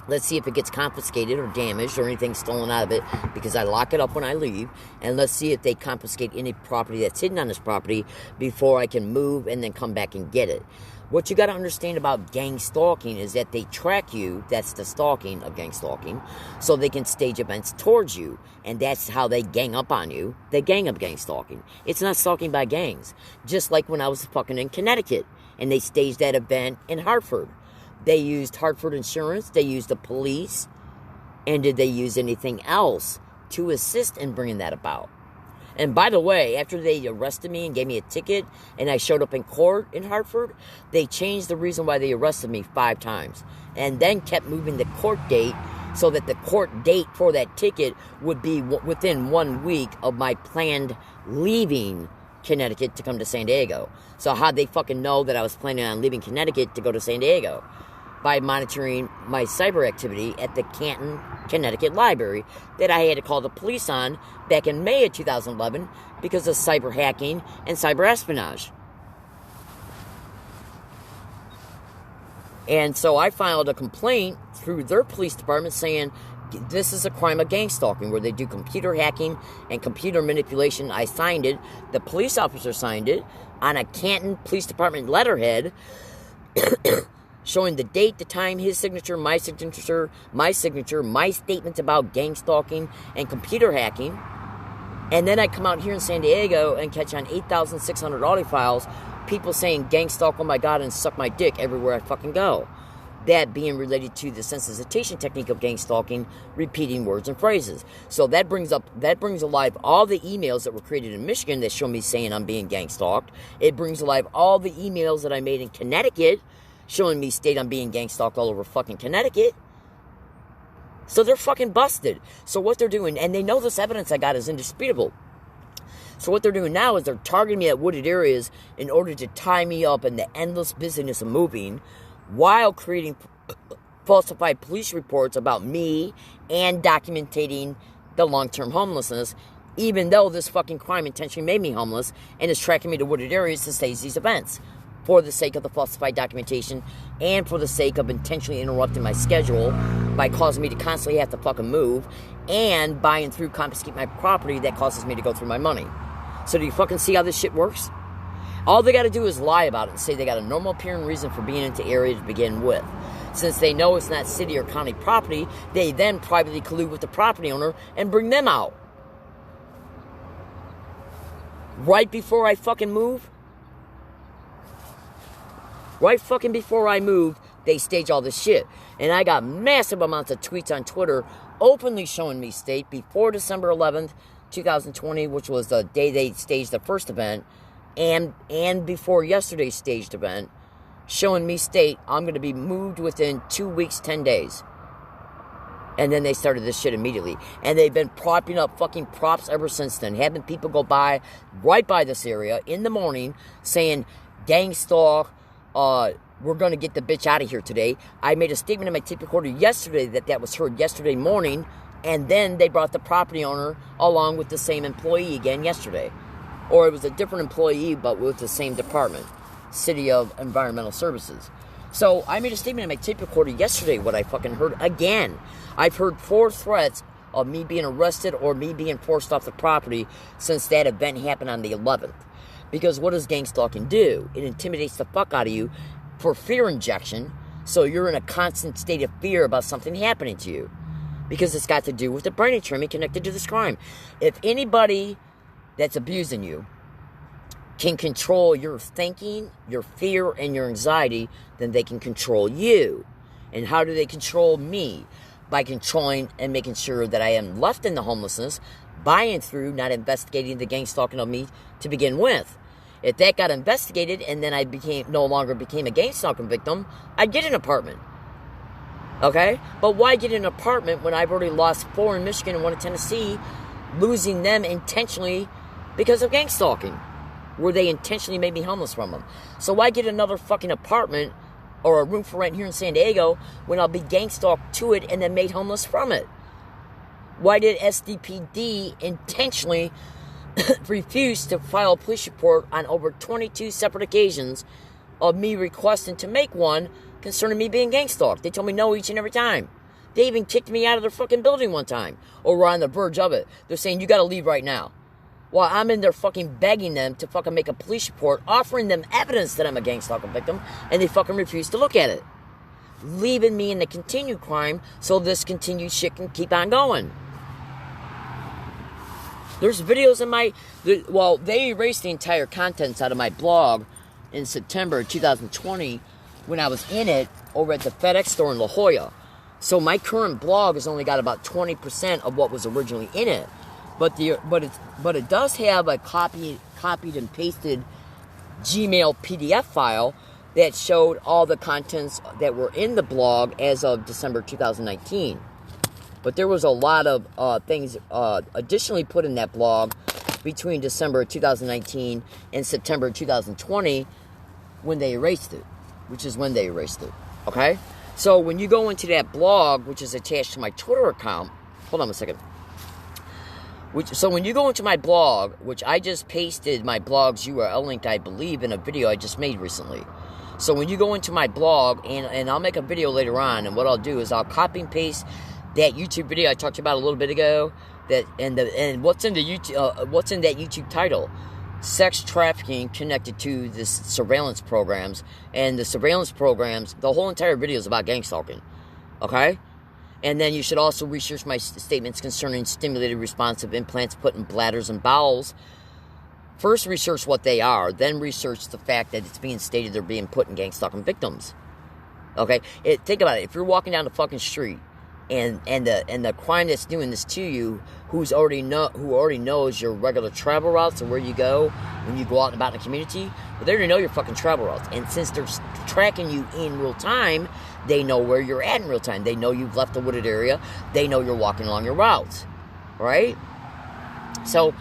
Let's see if it gets confiscated or damaged or anything stolen out of it because I lock it up when I leave. And let's see if they confiscate any property that's hidden on this property before I can move and then come back and get it. What you got to understand about gang stalking is that they track you. That's the stalking of gang stalking. So they can stage events towards you. And that's how they gang up on you. They gang up gang stalking. It's not stalking by gangs. Just like when I was fucking in Connecticut and they staged that event in Hartford. They used Hartford Insurance, they used the police, and did they use anything else to assist in bringing that about? And by the way, after they arrested me and gave me a ticket, and I showed up in court in Hartford, they changed the reason why they arrested me 5 times, and then kept moving the court date so that the court date for that ticket would be within 1 week of my planned leaving Connecticut to come to San Diego. So how'd they fucking know that I was planning on leaving Connecticut to go to San Diego? By monitoring my cyber activity at the Canton, Connecticut library that I had to call the police on back in May of 2011 because of cyber hacking and cyber espionage. And so I filed a complaint through their police department saying this is a crime of gang stalking where they do computer hacking and computer manipulation. I signed it. The police officer signed it on a Canton Police Department letterhead showing the date, the time, his signature, my statements about gang stalking and computer hacking. And then I come out here in San Diego and catch on 8,600 audio files, people saying gang stalk, oh my God, and suck my dick everywhere I fucking go. That being related to the sensitization technique of gang stalking, repeating words and phrases. So that brings alive all the emails that were created in Michigan that show me saying I'm being gang stalked. It brings alive all the emails that I made in Connecticut showing me state I'm being gang stalked all over fucking Connecticut. So they're fucking busted. So what they're doing, and they know this evidence I got is indisputable. So what they're doing now is they're targeting me at wooded areas in order to tie me up in the endless busyness of moving while creating falsified police reports about me and documenting the long-term homelessness, even though this fucking crime intentionally made me homeless and is tracking me to wooded areas to stage these events for the sake of the falsified documentation and for the sake of intentionally interrupting my schedule by causing me to constantly have to fucking move and buying through confiscate my property that causes me to go through my money. So do you fucking see how this shit works? All they got to do is lie about it and say they got a normal appearing reason for being into area to begin with. Since they know it's not city or county property, they then privately collude with the property owner and bring them out. Right before I fucking move? Right fucking before I moved, they stage all this shit. And I got massive amounts of tweets on Twitter openly showing me state before December 11th, 2020, which was the day they staged the first event, and before yesterday's staged event, showing me state I'm going to be moved within 2 weeks, 10 days. And then they started this shit immediately. And they've been propping up fucking props ever since then. Having people go by, right by this area in the morning, saying, gang stalk, we're going to get the bitch out of here today. I made a statement in my tape recorder yesterday that was heard yesterday morning. And then they brought the property owner along with the same employee again yesterday. Or it was a different employee, but with the same department. City of Environmental Services. So I made a statement in my tape recorder yesterday what I fucking heard again. I've heard 4 threats of me being arrested or me being forced off the property since that event happened on the 11th. Because what does gang stalking do? It intimidates the fuck out of you for fear injection, so you're in a constant state of fear about something happening to you. Because it's got to do with the brain trimming connected to this crime. If anybody that's abusing you can control your thinking, your fear, and your anxiety, then they can control you. And how do they control me? By controlling and making sure that I am left in the homelessness, buying through, not investigating the gang stalking of me to begin with. If that got investigated and then I no longer became a gang stalking victim, I'd get an apartment. Okay? But why get an apartment when I've already lost 4 in Michigan and 1 in Tennessee, losing them intentionally because of gang stalking, where they intentionally made me homeless from them? So why get another fucking apartment or a room for rent here in San Diego when I'll be gang stalked to it and then made homeless from it? Why did SDPD intentionally refuse to file a police report on over 22 separate occasions of me requesting to make one concerning me being gang stalked? They told me no each and every time. They even kicked me out of their fucking building one time, or were on the verge of it. They're saying, you gotta leave right now. While I'm in there fucking begging them to fucking make a police report, offering them evidence that I'm a gang stalking victim, and they fucking refuse to look at it. Leaving me in the continued crime so this continued shit can keep on going. There's videos in my... Well, they erased the entire contents out of my blog in September 2020 when I was in it over at the FedEx store in La Jolla. So my current blog has only got about 20% of what was originally in it. But it does have a copied and pasted Gmail PDF file that showed all the contents that were in the blog as of December 2019. But there was a lot of things additionally put in that blog between December 2019 and September 2020 when they erased it, which is when they erased it, okay? So when you go into that blog, which is attached to my Twitter account, hold on a second. So when you go into my blog, which I just pasted my blog's URL link, I believe, in a video I just made recently. So when you go into my blog, and I'll make a video later on, and what I'll do is I'll copy and paste that YouTube video I talked about a little bit ago, and what's in the YouTube, what's in that YouTube title, sex trafficking connected to this surveillance programs, and the surveillance programs, the whole entire video is about gang stalking, okay? And then you should also research my statements concerning stimulated responsive implants put in bladders and bowels. First research what they are, then research the fact that it's being stated they're being put in gang stalking victims, okay? Think about it. If you're walking down the fucking street, and the crime that's doing this to you, who already knows your regular travel routes and where you go when you go out and about in the community, well, they already know your fucking travel routes. And since they're tracking you in real time, they know where you're at in real time. They know you've left the wooded area. They know you're walking along your routes, right? So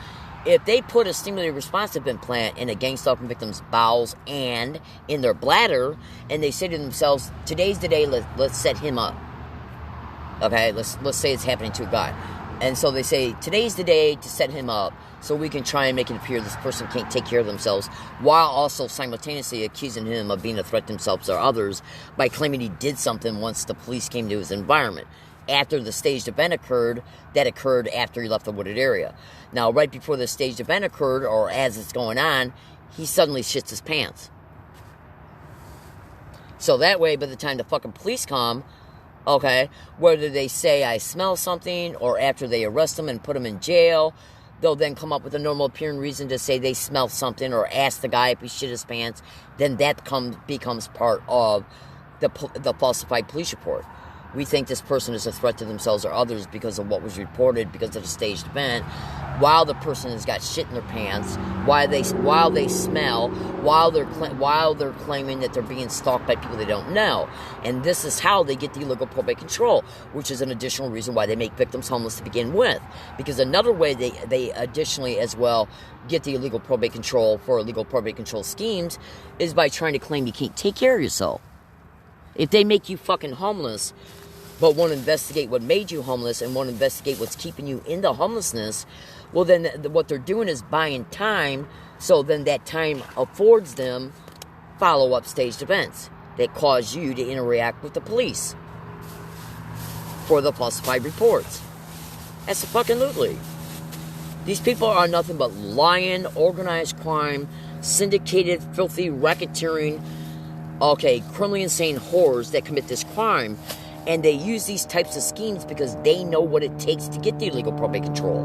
if they put a stimulated responsive implant in a gang stalking victim's bowels and in their bladder, and they say to themselves, today's the day, let's set him up. Okay, let's say it's happening to a guy. And so they say, today's the day to set him up so we can try and make it appear this person can't take care of themselves, while also simultaneously accusing him of being a threat to themselves or others by claiming he did something once the police came to his environment. After the staged event occurred, that occurred after he left the wooded area. Now, right before the staged event occurred, or as it's going on, he suddenly shits his pants. So that way, by the time the fucking police come, okay, whether they say I smell something or after they arrest him and put him in jail, they'll then come up with a normal appearing reason to say they smell something or ask the guy if he shit his pants. Then that becomes part of the falsified police report. We think this person is a threat to themselves or others because of what was reported because of the staged event, while the person has got shit in their pants, while they smell, while they're claiming that they're being stalked by people they don't know. And this is how they get the illegal probate control, which is an additional reason why they make victims homeless to begin with. Because another way they additionally as well get the illegal probate control for illegal probate control schemes is by trying to claim you can't take care of yourself. If they make you fucking homeless, but won't investigate what made you homeless and won't investigate what's keeping you in the homelessness, well then what they're doing is buying time, so then that time affords them follow-up staged events that cause you to interact with the police for the falsified reports. Absolutely. These people are nothing but lying, organized crime, syndicated, filthy, racketeering, criminally insane whores that commit this crime. And they use these types of schemes because they know what it takes to get the illegal probate control.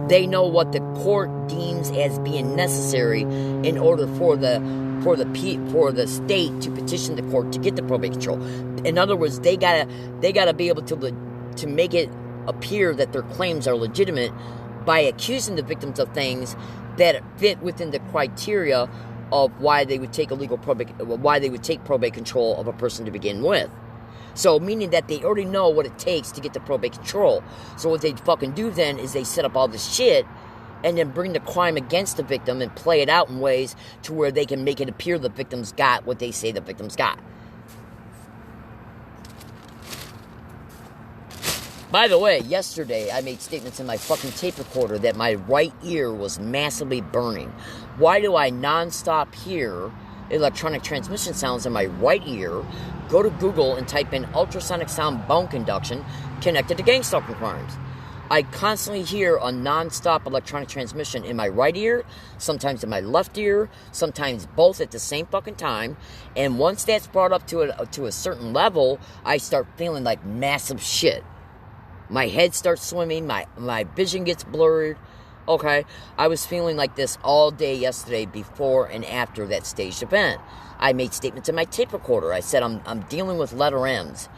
They know what the court deems as being necessary in order for the state to petition the court to get the probate control. In other words, they gotta be able to make it appear that their claims are legitimate by accusing the victims of things that fit within the criteria of why they would take probate control of a person to begin with. So, meaning that they already know what it takes to get to probate control. So what they fucking do then is they set up all this shit and then bring the crime against the victim and play it out in ways to where they can make it appear the victim's got what they say the victim's got. By the way, yesterday I made statements in my fucking tape recorder that my right ear was massively burning. Why do I nonstop hear electronic transmission sounds in my right ear? Go to Google and type in ultrasonic sound bone conduction connected to gang stalking crimes. I constantly hear a non-stop electronic transmission in my right ear, sometimes in my left ear, sometimes both at the same fucking time. And once that's brought up to a certain level, I start feeling like massive shit. My head starts swimming, my vision gets blurred. Okay, I was feeling like this all day yesterday before and after that staged event. I made statements in my tape recorder. I said I'm dealing with letter M's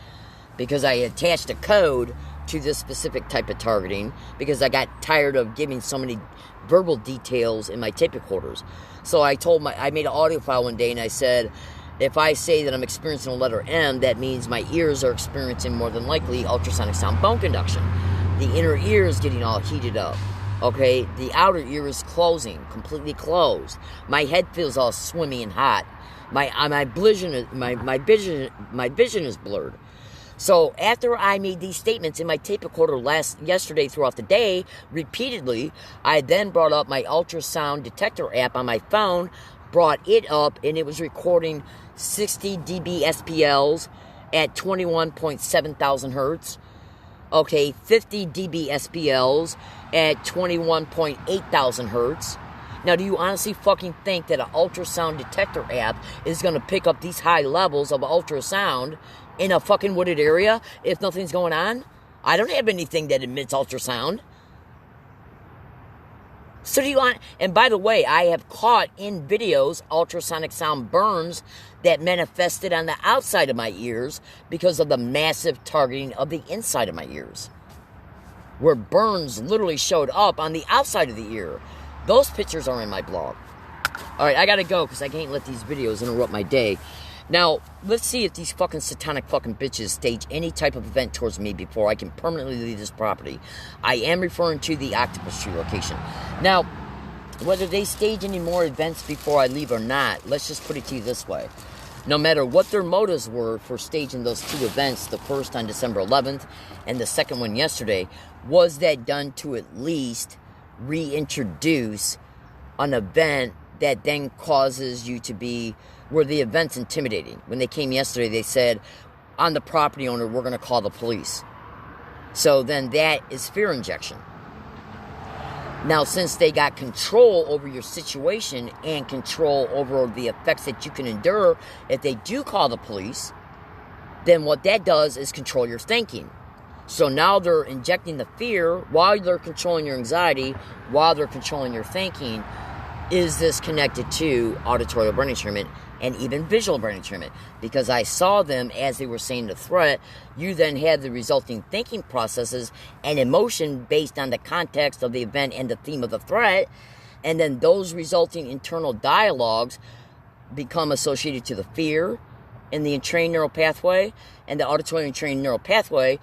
because I attached a code to this specific type of targeting because I got tired of giving so many verbal details in my tape recorders. So I made an audio file one day and I said, if I say that I'm experiencing a letter M, that means my ears are experiencing more than likely ultrasonic sound bone conduction. The inner ear is getting all heated up. Okay, the outer ear is closing, completely closed. My head feels all swimmy and hot. My vision is blurred. So after I made these statements in my tape recorder yesterday throughout the day, repeatedly, I then brought up my ultrasound detector app on my phone, brought it up, and it was recording 60 dB SPLs at 21.7 thousand hertz. Okay, 50 dB SPLs at 21.8 thousand hertz. Now, do you honestly fucking think that an ultrasound detector app is going to pick up these high levels of ultrasound in a fucking wooded area if nothing's going on? I don't have anything that emits ultrasound. So do you want... And by the way, I have caught in videos ultrasonic sound burns that manifested on the outside of my ears because of the massive targeting of the inside of my ears, where burns literally showed up on the outside of the ear. Those pictures are in my blog. Alright, I gotta go because I can't let these videos interrupt my day. Now, let's see if these fucking satanic fucking bitches stage any type of event towards me before I can permanently leave this property. I am referring to the Octopus Tree location. Now, whether they stage any more events before I leave or not, let's just put it to you this way. No matter what their motives were for staging those two events, the first on December 11th and the second one yesterday, was that done to at least reintroduce an event that then causes you to be... where the event's intimidating. When they came yesterday, they said, on the property owner, we're going to call the police. So then that is fear injection. Now, since they got control over your situation and control over the effects that you can endure if they do call the police, then what that does is control your thinking. So now they're injecting the fear while they're controlling your anxiety, while they're controlling your thinking. Is this connected to auditory brain entrainment and even visual brain entrainment? Because I saw them as they were saying the threat. You then had the resulting thinking processes and emotion based on the context of the event and the theme of the threat. And then those resulting internal dialogues become associated to the fear in the entrained neural pathway. And the auditory entrained neural pathway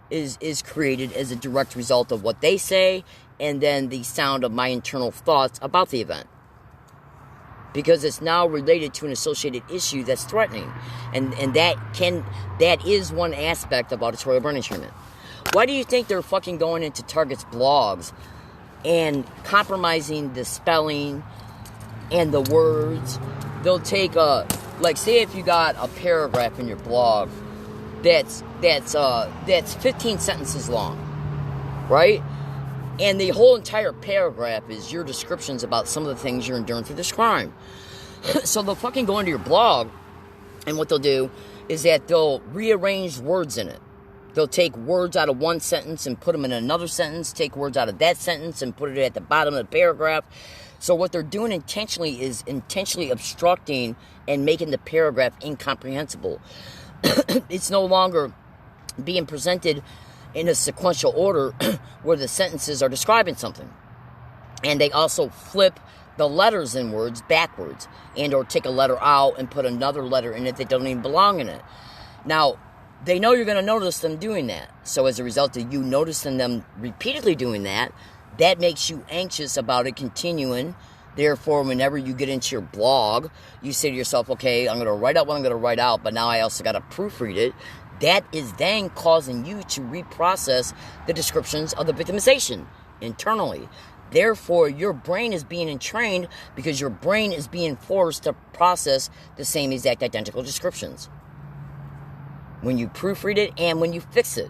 is created as a direct result of what they say and then the sound of my internal thoughts about the event. Because it's now related to an associated issue that's threatening. And that is one aspect of auditory brain entrainment. Why do you think they're fucking going into targets' blogs and compromising the spelling and the words? They'll take say if you got a paragraph in your blog that's 15 sentences long, right? And the whole entire paragraph is your descriptions about some of the things you're enduring through this crime. So they'll fucking go into your blog, and what they'll do is that they'll rearrange words in it. They'll take words out of one sentence and put them in another sentence, take words out of that sentence and put it at the bottom of the paragraph. So what they're doing intentionally is intentionally obstructing and making the paragraph incomprehensible. It's no longer being presented in a sequential order where the sentences are describing something. And they also flip the letters in words backwards and or take a letter out and put another letter in it that doesn't even belong in it. Now, they know you're going to notice them doing that. So as a result of you noticing them repeatedly doing that, that makes you anxious about it continuing. Therefore, whenever you get into your blog, you say to yourself, okay, I'm going to write out what I'm going to write out, but now I also got to proofread it. That is then causing you to reprocess the descriptions of the victimization internally. Therefore, your brain is being entrained because your brain is being forced to process the same exact identical descriptions. When you proofread it and when you fix it.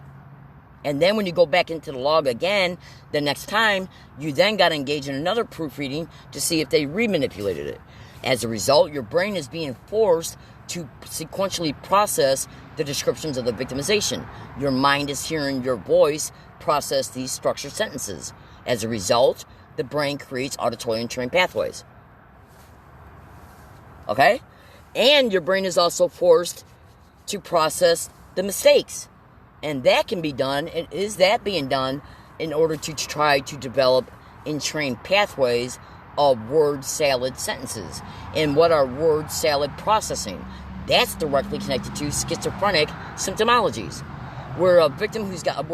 And then when you go back into the log again, the next time, you then got to engage in another proofreading to see if they remanipulated it. As a result, your brain is being forced to sequentially process the descriptions of the victimization. Your mind is hearing your voice process these structured sentences. As a result, the brain creates auditory and trained pathways. Okay? And your brain is also forced to process the mistakes. And that can be done, and is that being done in order to try to develop entrained pathways of word salad sentences. And what are word salad processing? That's directly connected to schizophrenic symptomologies. Where a person who's got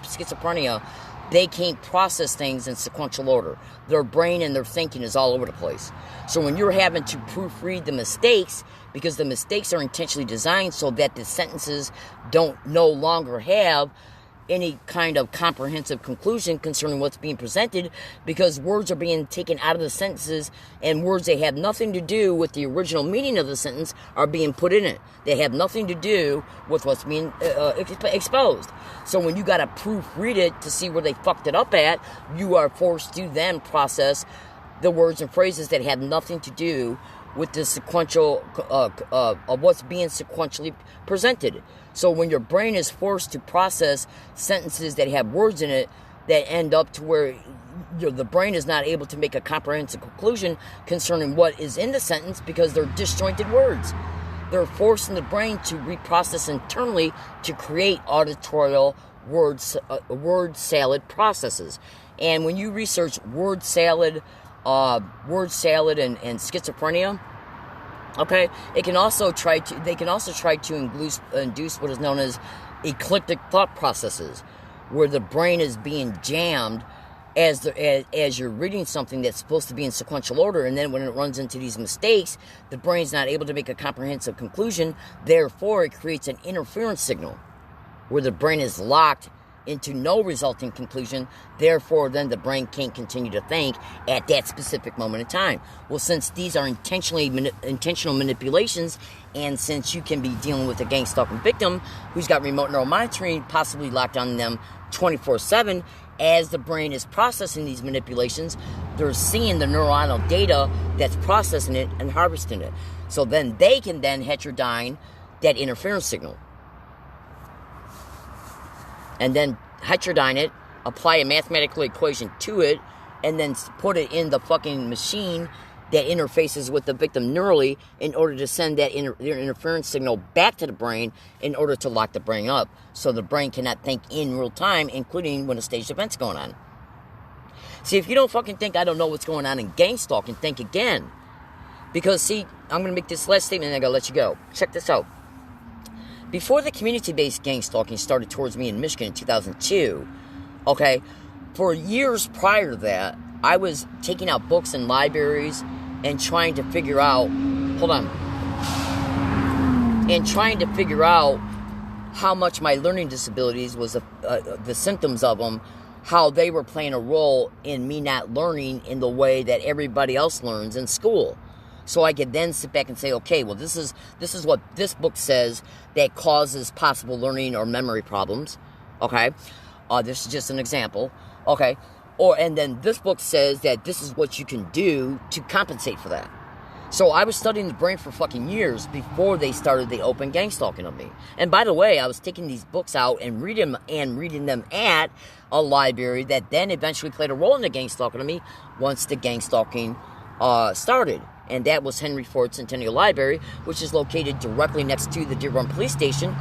schizophrenia, they can't process things in sequential order. Their brain and their thinking is all over the place. So when you're having to proofread the mistakes, because the mistakes are intentionally designed so that the sentences don't no longer have any kind of comprehensive conclusion concerning what's being presented, because words are being taken out of the sentences and words that have nothing to do with the original meaning of the sentence are being put in it. They have nothing to do with what's being exposed. So when you got to proofread it to see where they fucked it up at, you are forced to then process the words and phrases that have nothing to do with the sequential of what's being sequentially presented. So when your brain is forced to process sentences that have words in it that end up to where the brain is not able to make a comprehensive conclusion concerning what is in the sentence because they're disjointed words. They're forcing the brain to reprocess internally to create auditorial word salad processes. And when you research word salad and schizophrenia, okay, they can also try to induce what is known as eclectic thought processes, where the brain is being jammed as you're reading something that's supposed to be in sequential order, and then when it runs into these mistakes, the brain's not able to make a comprehensive conclusion. Therefore, it creates an interference signal where the brain is locked into no resulting conclusion. Therefore, then the brain can't continue to think at that specific moment in time. Well, since these are intentional manipulations, and since you can be dealing with a gang stalking victim who's got remote neural monitoring possibly locked on them 24/7, as the brain is processing these manipulations, they're seeing the neuronal data that's processing it and harvesting it. So then they can then heterodyne that interference signal. And then heterodyne it, apply a mathematical equation to it, and then put it in the fucking machine that interfaces with the victim neurally in order to send that interference signal back to the brain in order to lock the brain up so the brain cannot think in real time, including when a staged event's going on. See, if you don't fucking think I don't know what's going on in gang stalking, think again. Because, see, I'm going to make this last statement and I'm going to let you go. Check this out. Before the community-based gang stalking started towards me in Michigan in 2002, okay, for years prior to that, I was taking out books in libraries and trying to figure out, how much my learning disabilities was, the symptoms of them, how they were playing a role in me not learning in the way that everybody else learns in school. So I could then sit back and say, okay, well, this is what this book says that causes possible learning or memory problems. Okay, this is just an example. Okay, and then this book says that this is what you can do to compensate for that. So I was studying the brain for fucking years before they started the open gang stalking of me. And by the way, I was taking these books out and reading them at a library that then eventually played a role in the gang stalking of me once the gang stalking started. And that was Henry Ford Centennial Library, which is located directly next to the Dearborn Police Station.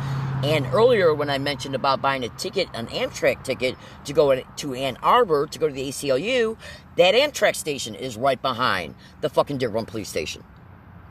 And earlier when I mentioned about buying an Amtrak ticket to go to Ann Arbor to go to the ACLU, that Amtrak station is right behind the fucking Dearborn Police Station.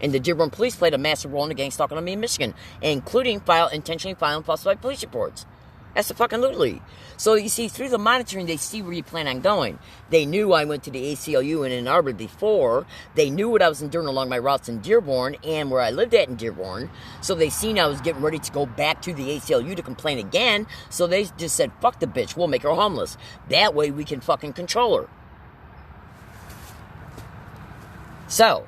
And the Dearborn police played a massive role in the gang stalking on me in Michigan, including intentionally filing falsified police reports. That's the fucking literally. So you see, through the monitoring, they see where you plan on going. They knew I went to the ACLU in Ann Arbor before. They knew what I was enduring along my routes in Dearborn and where I lived at in Dearborn. So they seen I was getting ready to go back to the ACLU to complain again. So they just said, fuck the bitch, we'll make her homeless. That way we can fucking control her. So,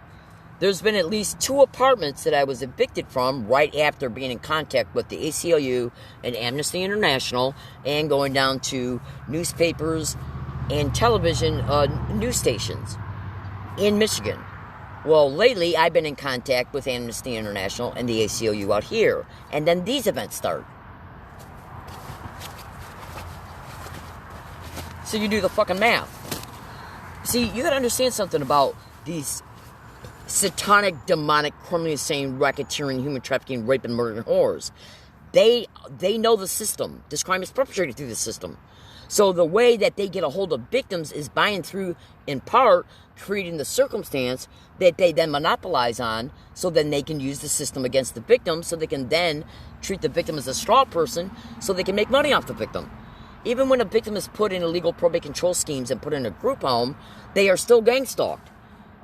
there's been at least 2 apartments that I was evicted from right after being in contact with the ACLU and Amnesty International and going down to newspapers and television news stations in Michigan. Well, lately I've been in contact with Amnesty International and the ACLU out here. And then these events start. So you do the fucking math. See, you gotta understand something about these satanic, demonic, criminally insane, racketeering, human trafficking, rape, and murder and whores. They know the system. This crime is perpetrated through the system. So the way that they get a hold of victims is buying through, in part, creating the circumstance that they then monopolize on, so then they can use the system against the victim, so they can then treat the victim as a straw person, so they can make money off the victim. Even when a victim is put in illegal probate control schemes and put in a group home, they are still gang stalked,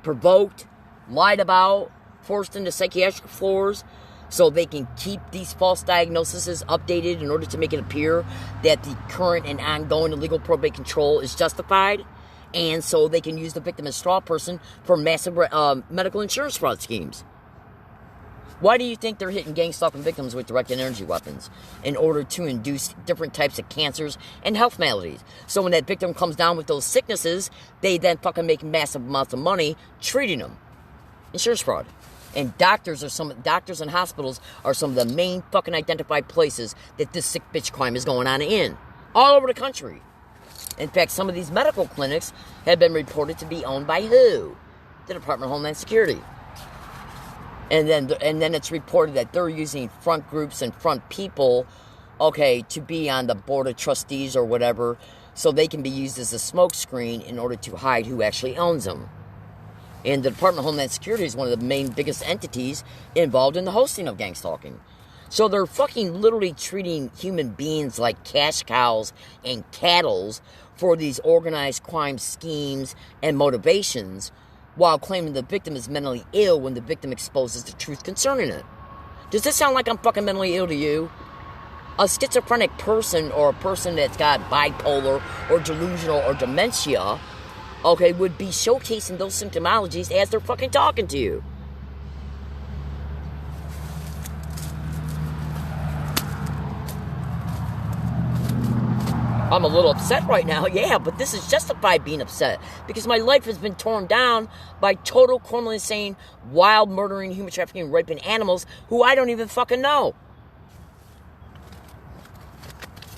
provoked, lied about, forced into psychiatric floors, so they can keep these false diagnoses updated in order to make it appear that the current and ongoing illegal probate control is justified, and so they can use the victim as straw person for massive medical insurance fraud schemes. Why do you think they're hitting gang stalking victims with directed energy weapons? In order to induce different types of cancers and health maladies. So when that victim comes down with those sicknesses, they then fucking make massive amounts of money treating them. Insurance fraud. And doctors and hospitals are some of the main fucking identified places that this sick bitch crime is going on in. All over the country. In fact, some of these medical clinics have been reported to be owned by who? The Department of Homeland Security. And then it's reported that they're using front groups and front people, okay, to be on the board of trustees or whatever, so they can be used as a smokescreen in order to hide who actually owns them. And the Department of Homeland Security is one of the main biggest entities involved in the hosting of gang stalking. So they're fucking literally treating human beings like cash cows and cattle for these organized crime schemes and motivations, while claiming the victim is mentally ill when the victim exposes the truth concerning it. Does this sound like I'm fucking mentally ill to you? A schizophrenic person, or a person that's got bipolar or delusional or dementia, okay, would be showcasing those symptomologies as they're fucking talking to you. I'm a little upset right now, yeah, but this is justified being upset, because my life has been torn down by total criminally insane, wild, murdering, human trafficking, raping animals who I don't even fucking know.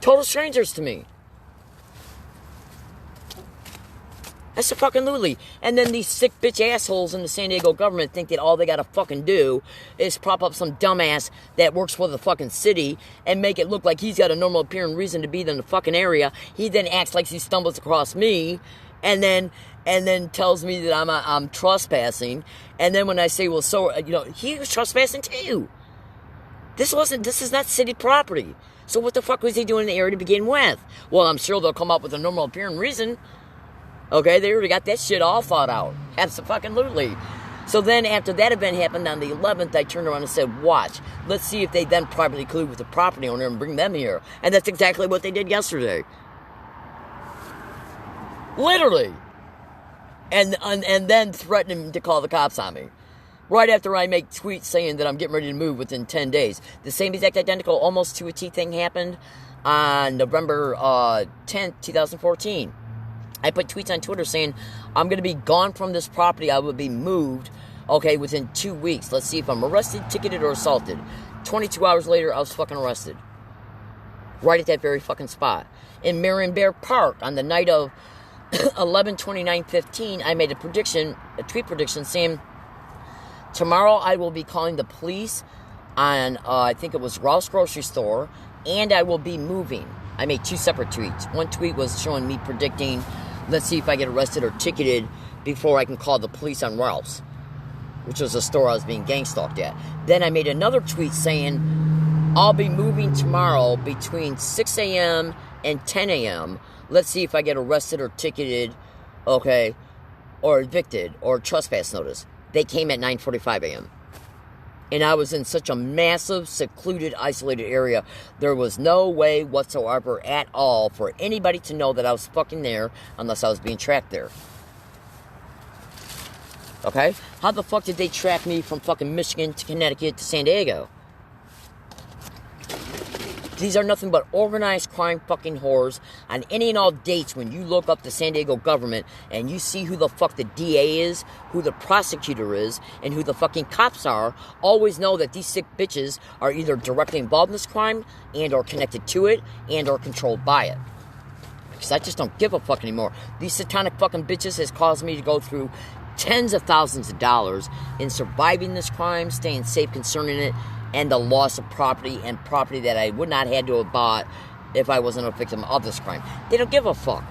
Total strangers to me. That's a fucking literally. And then these sick bitch assholes in the San Diego government think that all they gotta fucking do is prop up some dumbass that works for the fucking city and make it look like he's got a normal appearing reason to be in the fucking area. He then acts like he stumbles across me and then tells me that I'm trespassing. And then when I say, well, so, he was trespassing too. This is not city property. So what the fuck was he doing in the area to begin with? Well, I'm sure they'll come up with a normal appearing reason. Okay, they already got that shit all thought out. Absolutely. So then after that event happened on the 11th, I turned around and said, watch, let's see if they then privately collude with the property owner and bring them here. And that's exactly what they did yesterday. Literally. And then threatening to call the cops on me. Right after I make tweets saying that I'm getting ready to move within 10 days. The same exact identical, almost to a T thing happened on November 10th, 2014. I put tweets on Twitter saying, I'm going to be gone from this property. I will be moved, okay, within 2 weeks. Let's see if I'm arrested, ticketed, or assaulted. 22 hours later, I was fucking arrested. Right at that very fucking spot. In Marion Bear Park, on the night of 11/29/15, I made a tweet prediction saying, tomorrow I will be calling the police on, I think it was Ross Grocery Store, and I will be moving. I made 2 separate tweets. One tweet was showing me predicting, let's see if I get arrested or ticketed before I can call the police on Ralph's. which was a store I was being gang stalked at. Then I made another tweet saying, I'll be moving tomorrow between 6 a.m. and 10 a.m. Let's see if I get arrested or ticketed, okay, or evicted or trespass notice. They came at 9:45 a.m. And I was in such a massive, secluded, isolated area. There was no way whatsoever at all for anybody to know that I was fucking there unless I was being tracked there. Okay? How the fuck did they track me from fucking Michigan to Connecticut to San Diego? These are nothing but organized crime fucking whores on any and all dates. When you look up the San Diego government and you see who the fuck the DA is, who the prosecutor is, and who the fucking cops are, always know that these sick bitches are either directly involved in this crime and or connected to it and or controlled by it. Because I just don't give a fuck anymore. These satanic fucking bitches has caused me to go through tens of thousands of dollars in surviving this crime, staying safe concerning it, and the loss of property, and property that I would not have to have bought if I wasn't a victim of this crime. They don't give a fuck.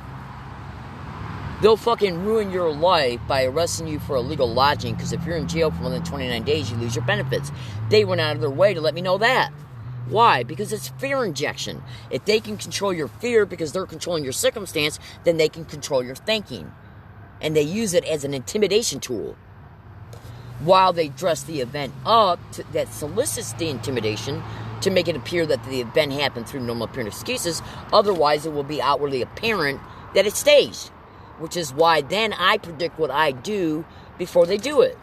They'll fucking ruin your life by arresting you for illegal lodging, because if you're in jail for more than 29 days, you lose your benefits. They went out of their way to let me know that. Why? Because it's fear injection. If they can control your fear because they're controlling your circumstance, then they can control your thinking. And they use it as an intimidation tool. While they dress the event up that solicits the intimidation to make it appear that the event happened through normal apparent excuses. Otherwise, it will be outwardly apparent that it's staged. Which is why then I predict what I do before they do it.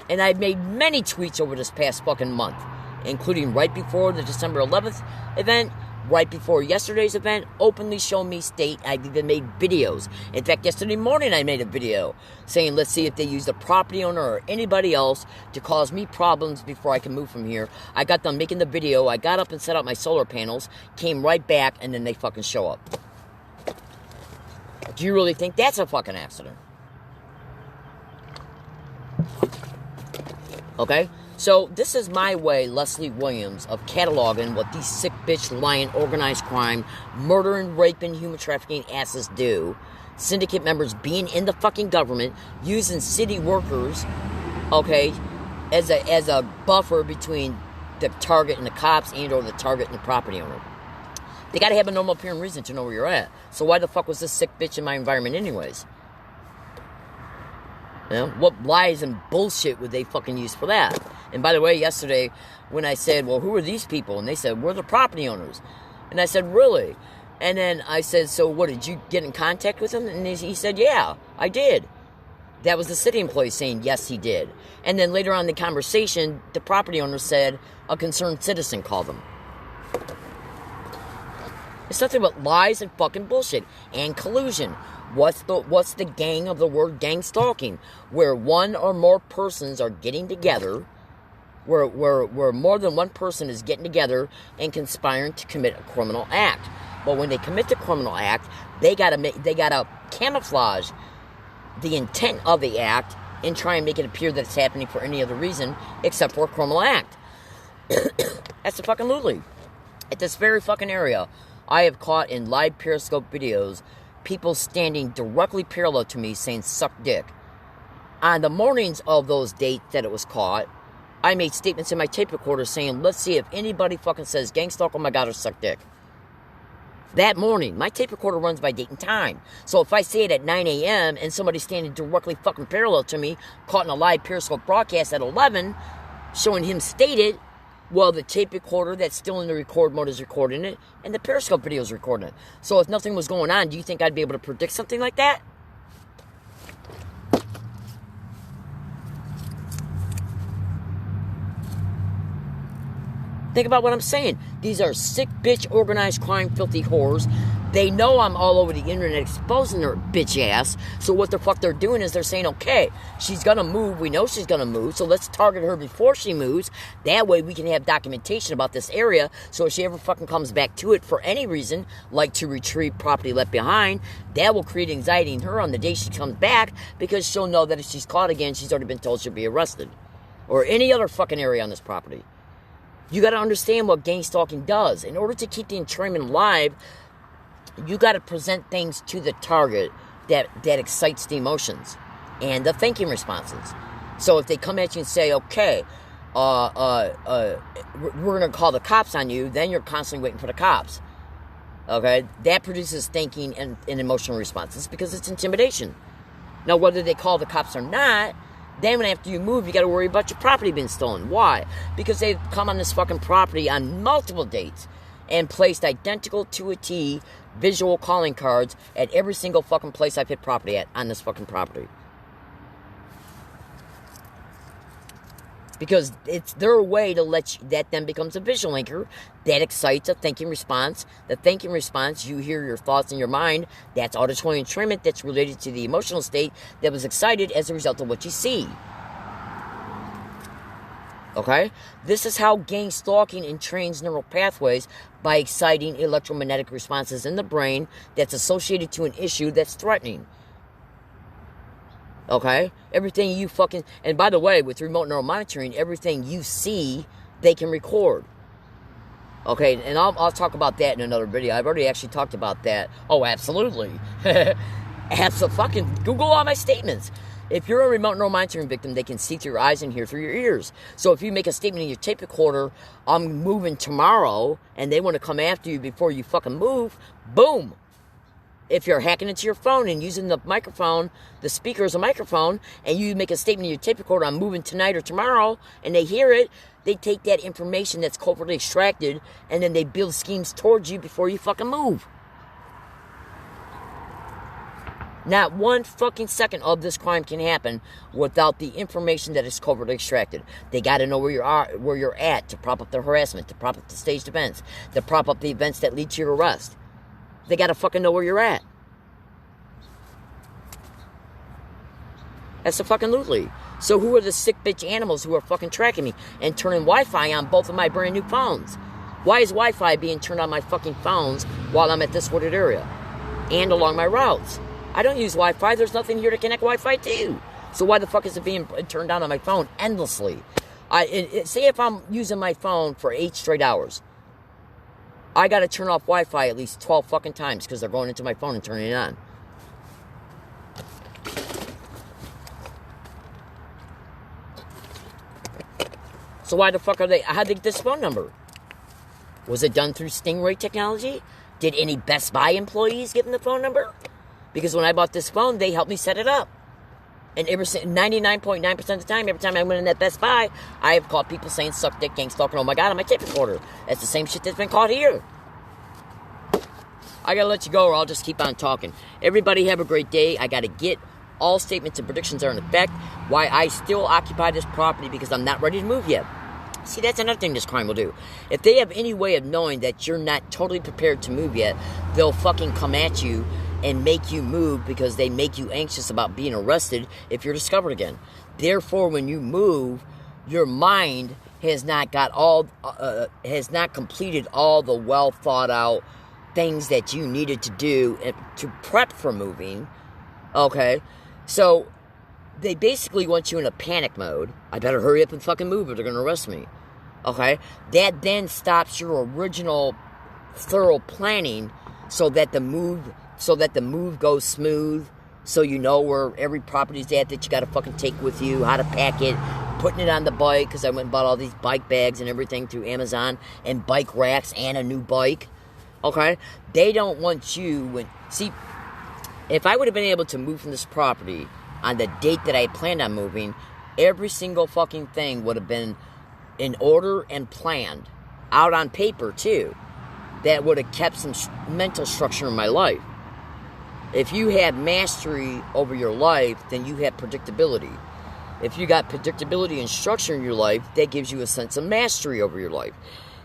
And I've made many tweets over this past fucking month, including right before the December 11th event, right before yesterday's event, openly show me state. I've even made videos. In fact, yesterday morning I made a video saying, let's see if they use the property owner or anybody else to cause me problems before I can move from here. I got done making the video. I got up and set up my solar panels, came right back, and then they fucking show up. Do you really think that's a fucking accident? Okay? So, this is my way, Leslie Williams, of cataloging what these sick bitch, lying, organized crime, murdering, raping, human trafficking asses do. Syndicate members being in the fucking government, using city workers, okay, as a buffer between the target and the cops and or the target and the property owner. They gotta have a normal appearing reason to know where you're at. So why the fuck was this sick bitch in my environment anyways? You know, what lies and bullshit would they fucking use for that? And by the way, yesterday, when I said, well, who are these people? And they said, we're the property owners. And I said, really? And then I said, so what, did you get in contact with him? And he said, yeah, I did. That was the city employee saying, yes, he did. And then later on in the conversation, the property owner said, a concerned citizen called them. It's nothing but lies and fucking bullshit. And collusion. What's the gang of the word gang stalking? Where one or more persons are getting together, where more than one person is getting together and conspiring to commit a criminal act. But when they commit the criminal act, they gotta camouflage the intent of the act and try and make it appear that it's happening for any other reason except for a criminal act. That's absolutely. At this very fucking area, I have caught in live Periscope videos people standing directly parallel to me saying, suck dick. On the mornings of those dates that it was caught, I made statements in my tape recorder saying, let's see if anybody fucking says gang stalk, oh my god, or suck dick. That morning, my tape recorder runs by date and time. So if I say it at 9 a.m. and somebody's standing directly fucking parallel to me, caught in a live Periscope broadcast at 11, showing him stated, well, the tape recorder that's still in the record mode is recording it, and the Periscope video is recording it. So if nothing was going on, do you think I'd be able to predict something like that? Think about what I'm saying. These are sick, bitch, organized crime, filthy whores. They know I'm all over the internet exposing their bitch ass. So what the fuck they're doing is they're saying, okay, she's gonna move. We know she's gonna move. So let's target her before she moves. That way we can have documentation about this area. So if she ever fucking comes back to it for any reason, like to retrieve property left behind, that will create anxiety in her on the day she comes back, because she'll know that if she's caught again, she's already been told she'll be arrested. Or any other fucking area on this property. You got to understand what gang stalking does. In order to keep the entrainment alive, you got to present things to the target that excites the emotions and the thinking responses. So if they come at you and say, okay, we're going to call the cops on you, then you're constantly waiting for the cops. Okay? That produces thinking and emotional responses because it's intimidation. Now, whether they call the cops or not, then after you move, you got to worry about your property being stolen. Why? Because they've come on this fucking property on multiple dates and placed identical to a T visual calling cards at every single fucking place I've hit property at on this fucking property. Because it's their way to that then becomes a visual anchor that excites a thinking response. The thinking response, you hear your thoughts in your mind. That's auditory entrainment that's related to the emotional state that was excited as a result of what you see. Okay? This is how gang stalking entrains neural pathways by exciting electromagnetic responses in the brain that's associated to an issue that's threatening. Okay? Everything you fucking... And by the way, with remote neural monitoring, everything you see, they can record. Okay? And I'll talk about that in another video. I've already actually talked about that. Oh, absolutely. Absolutely. Google all my statements. If you're a remote neural monitoring victim, they can see through your eyes and hear through your ears. So if you make a statement in your tape recorder, I'm moving tomorrow, and they want to come after you before you fucking move, boom. If you're hacking into your phone and using the microphone, the speaker as a microphone, and you make a statement in your tape recorder, I'm moving tonight or tomorrow, and they hear it, they take that information that's covertly extracted, and then they build schemes towards you before you fucking move. Not one fucking second of this crime can happen without the information that is covertly extracted. They got to know where you're at to prop up the harassment, to prop up the staged events, to prop up the events that lead to your arrest. They got to fucking know where you're at. That's absolutely. So who are the sick bitch animals who are fucking tracking me and turning Wi-Fi on both of my brand new phones? Why is Wi-Fi being turned on my fucking phones while I'm at this wooded area and along my routes? I don't use Wi-Fi. There's nothing here to connect Wi-Fi to. So why the fuck is it being turned on my phone endlessly? Say if I'm using my phone for 8 straight hours, I got to turn off Wi-Fi at least 12 fucking times because they're going into my phone and turning it on. So why the fuck how'd they get this phone number? Was it done through Stingray technology? Did any Best Buy employees give them the phone number? Because when I bought this phone, they helped me set it up. And 99.9% of the time, every time I went in that Best Buy, I have caught people saying, suck dick, gang stalking, oh my god, on my tape recorder. That's the same shit that's been caught here. I gotta let you go or I'll just keep on talking. Everybody have a great day. I gotta get all statements and predictions are in effect. Why I still occupy this property because I'm not ready to move yet. See, that's another thing this crime will do. If they have any way of knowing that you're not totally prepared to move yet, they'll fucking come at you and make you move because they make you anxious about being arrested if you're discovered again. Therefore, when you move, your mind has not completed all the well thought out things that you needed to do to prep for moving. Okay, so they basically want you in a panic mode. I better hurry up and fucking move or they're gonna arrest me. Okay, that then stops your original thorough planning so that the move goes smooth, so you know where every property's at that you got to fucking take with you, how to pack it, putting it on the bike, because I went and bought all these bike bags and everything through Amazon, and bike racks and a new bike, okay? They don't want you, see, if I would have been able to move from this property on the date that I planned on moving, every single fucking thing would have been in order and planned, out on paper too, that would have kept some mental structure in my life. If you have mastery over your life, then you have predictability. If you got predictability and structure in your life, that gives you a sense of mastery over your life.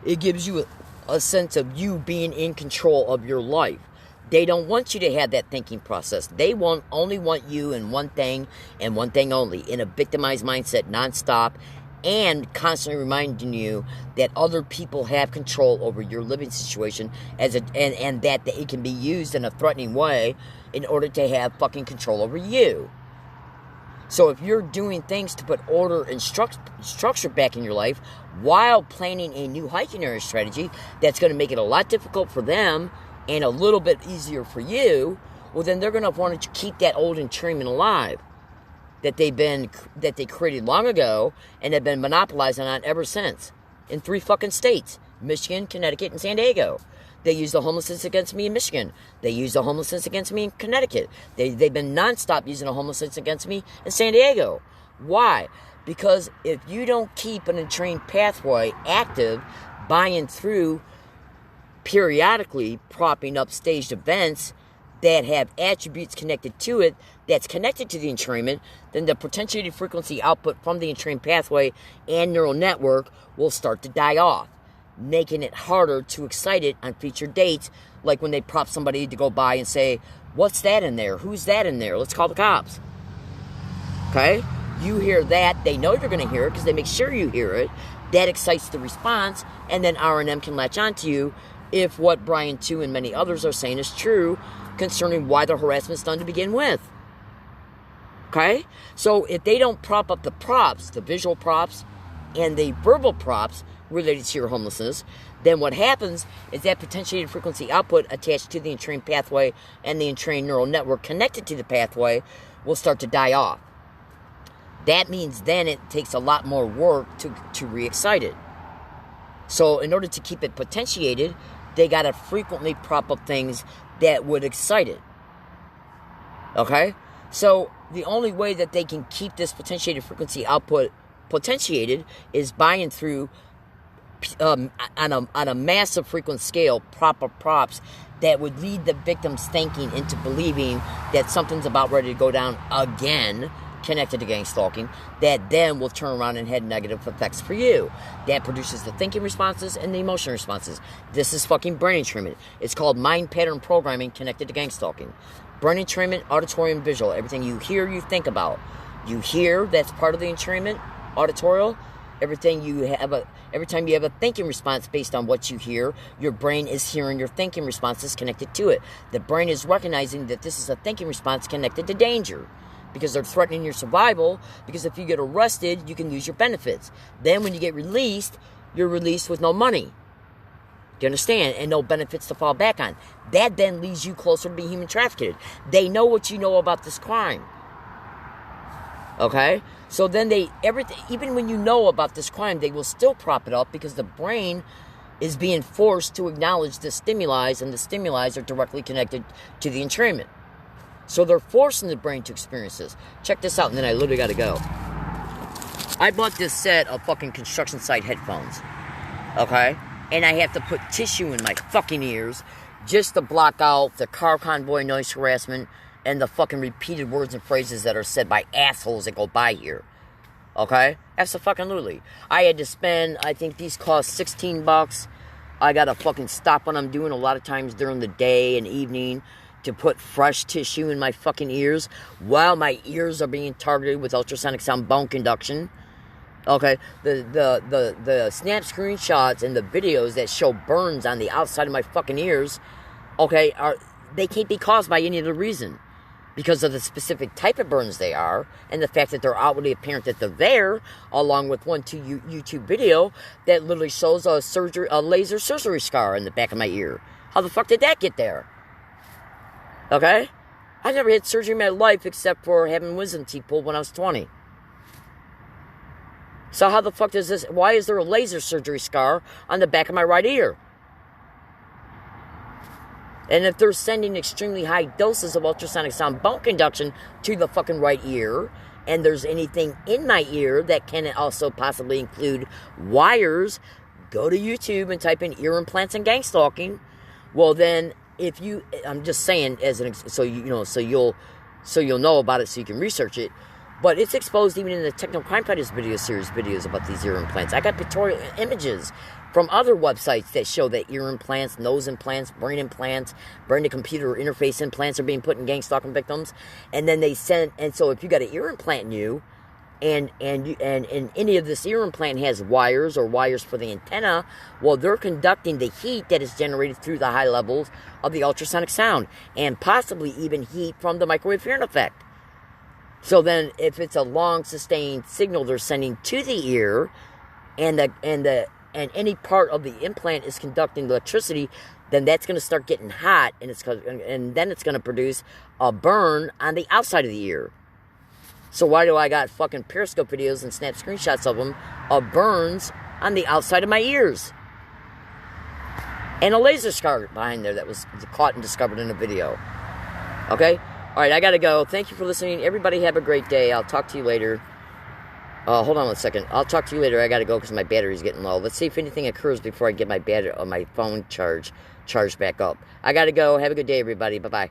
It gives you a sense of you being in control of your life. They don't want you to have that thinking process. They only want you in one thing and one thing only, in a victimized mindset nonstop, and constantly reminding you that other people have control over your living situation and that it can be used in a threatening way in order to have fucking control over you. So if you're doing things to put order and structure back in your life while planning a new hiking area strategy that's going to make it a lot difficult for them and a little bit easier for you, well then they're going to want to keep that old entrainment alive. that they created long ago and have been monopolizing on ever since in 3 fucking states: Michigan, Connecticut, and San Diego. They use the homelessness against me in Michigan. They use the homelessness against me in Connecticut. They've been nonstop using the homelessness against me in San Diego. Why? Because if you don't keep an entrained pathway active, buying through, periodically propping up staged events that have attributes connected to it, that's connected to the entrainment, then the potentiated frequency output from the entrained pathway and neural network will start to die off, making it harder to excite it on future dates, like when they prop somebody to go by and say, what's that in there? Who's that in there? Let's call the cops. Okay? You hear that, they know you're going to hear it because they make sure you hear it. That excites the response, and then R&M can latch onto you if what Brian 2 and many others are saying is true concerning why the harassment is done to begin with. Okay? So if they don't prop up the props, the visual props and the verbal props related to your homelessness, then what happens is that potentiated frequency output attached to the entrained pathway and the entrained neural network connected to the pathway will start to die off. That means then it takes a lot more work to re-excite it. So in order to keep it potentiated, they got to frequently prop up things that would excite it. Okay? So the only way that they can keep this potentiated frequency output potentiated is buying through on a massive frequent scale props that would lead the victims thinking into believing that something's about ready to go down again, connected to gang stalking, that then will turn around and have negative effects for you. That produces the thinking responses and the emotion responses. This is fucking brain entrainment. It's called mind pattern programming connected to gang stalking. Brain entrainment, auditory and visual. Everything you hear, you think about. You hear, that's part of the entrainment, auditorial. Every time you have a thinking response based on what you hear, your brain is hearing your thinking responses connected to it. The brain is recognizing that this is a thinking response connected to danger, because they're threatening your survival, because if you get arrested, you can lose your benefits. Then when you get released, you're released with no money. Do you understand? And no benefits to fall back on. That then leads you closer to being human trafficked. They know what you know about this crime. Okay? So then even when you know about this crime, they will still prop it up because the brain is being forced to acknowledge the stimuli, and the stimuli are directly connected to the entrainment. So they're forcing the brain to experience this. Check this out, and then I literally got to go. I bought this set of fucking construction site headphones. Okay? And I have to put tissue in my fucking ears just to block out the car convoy noise harassment and the fucking repeated words and phrases that are said by assholes that go by here. Okay? Absolutely. I had to spend, I think these cost $16. I gotta fucking stop what I'm doing a lot of times during the day and evening to put fresh tissue in my fucking ears while my ears are being targeted with ultrasonic sound bone conduction. Okay, the snap screenshots and the videos that show burns on the outside of my fucking ears, okay, they can't be caused by any other reason, because of the specific type of burns they are, and the fact that they're outwardly apparent that they're there, along with one YouTube video that literally shows a laser surgery scar in the back of my ear. How the fuck did that get there? Okay? I never had surgery in my life except for having wisdom teeth pulled when I was 20. So how the fuck does this... Why is there a laser surgery scar on the back of my right ear? And if they're sending extremely high doses of ultrasonic sound bone conduction to the fucking right ear, and there's anything in my ear that can also possibly include wires, go to YouTube and type in ear implants and gang stalking. Well then... I'm just saying so you'll know about it, so you can research it. But it's exposed even in the Techno Crime Fighters video series videos about these ear implants. I got pictorial images from other websites that show that ear implants, nose implants, brain to computer interface implants are being put in gang stalking victims. And then so if you got an ear implant in you, and any of this ear implant has wires for the antenna, well, they're conducting the heat that is generated through the high levels of the ultrasonic sound, and possibly even heat from the microwave hearing effect. So then, if it's a long sustained signal they're sending to the ear, and any part of the implant is conducting electricity, then that's going to start getting hot, and then it's going to produce a burn on the outside of the ear. So why do I got fucking Periscope videos and snap screenshots of them of burns on the outside of my ears? And a laser scar behind there that was caught and discovered in a video. Okay? Alright, I gotta go. Thank you for listening. Everybody have a great day. I'll talk to you later. Hold on one second. I'll talk to you later. I gotta go because my battery's getting low. Let's see if anything occurs before I get my battery, my phone charged back up. I gotta go. Have a good day, everybody. Bye-bye.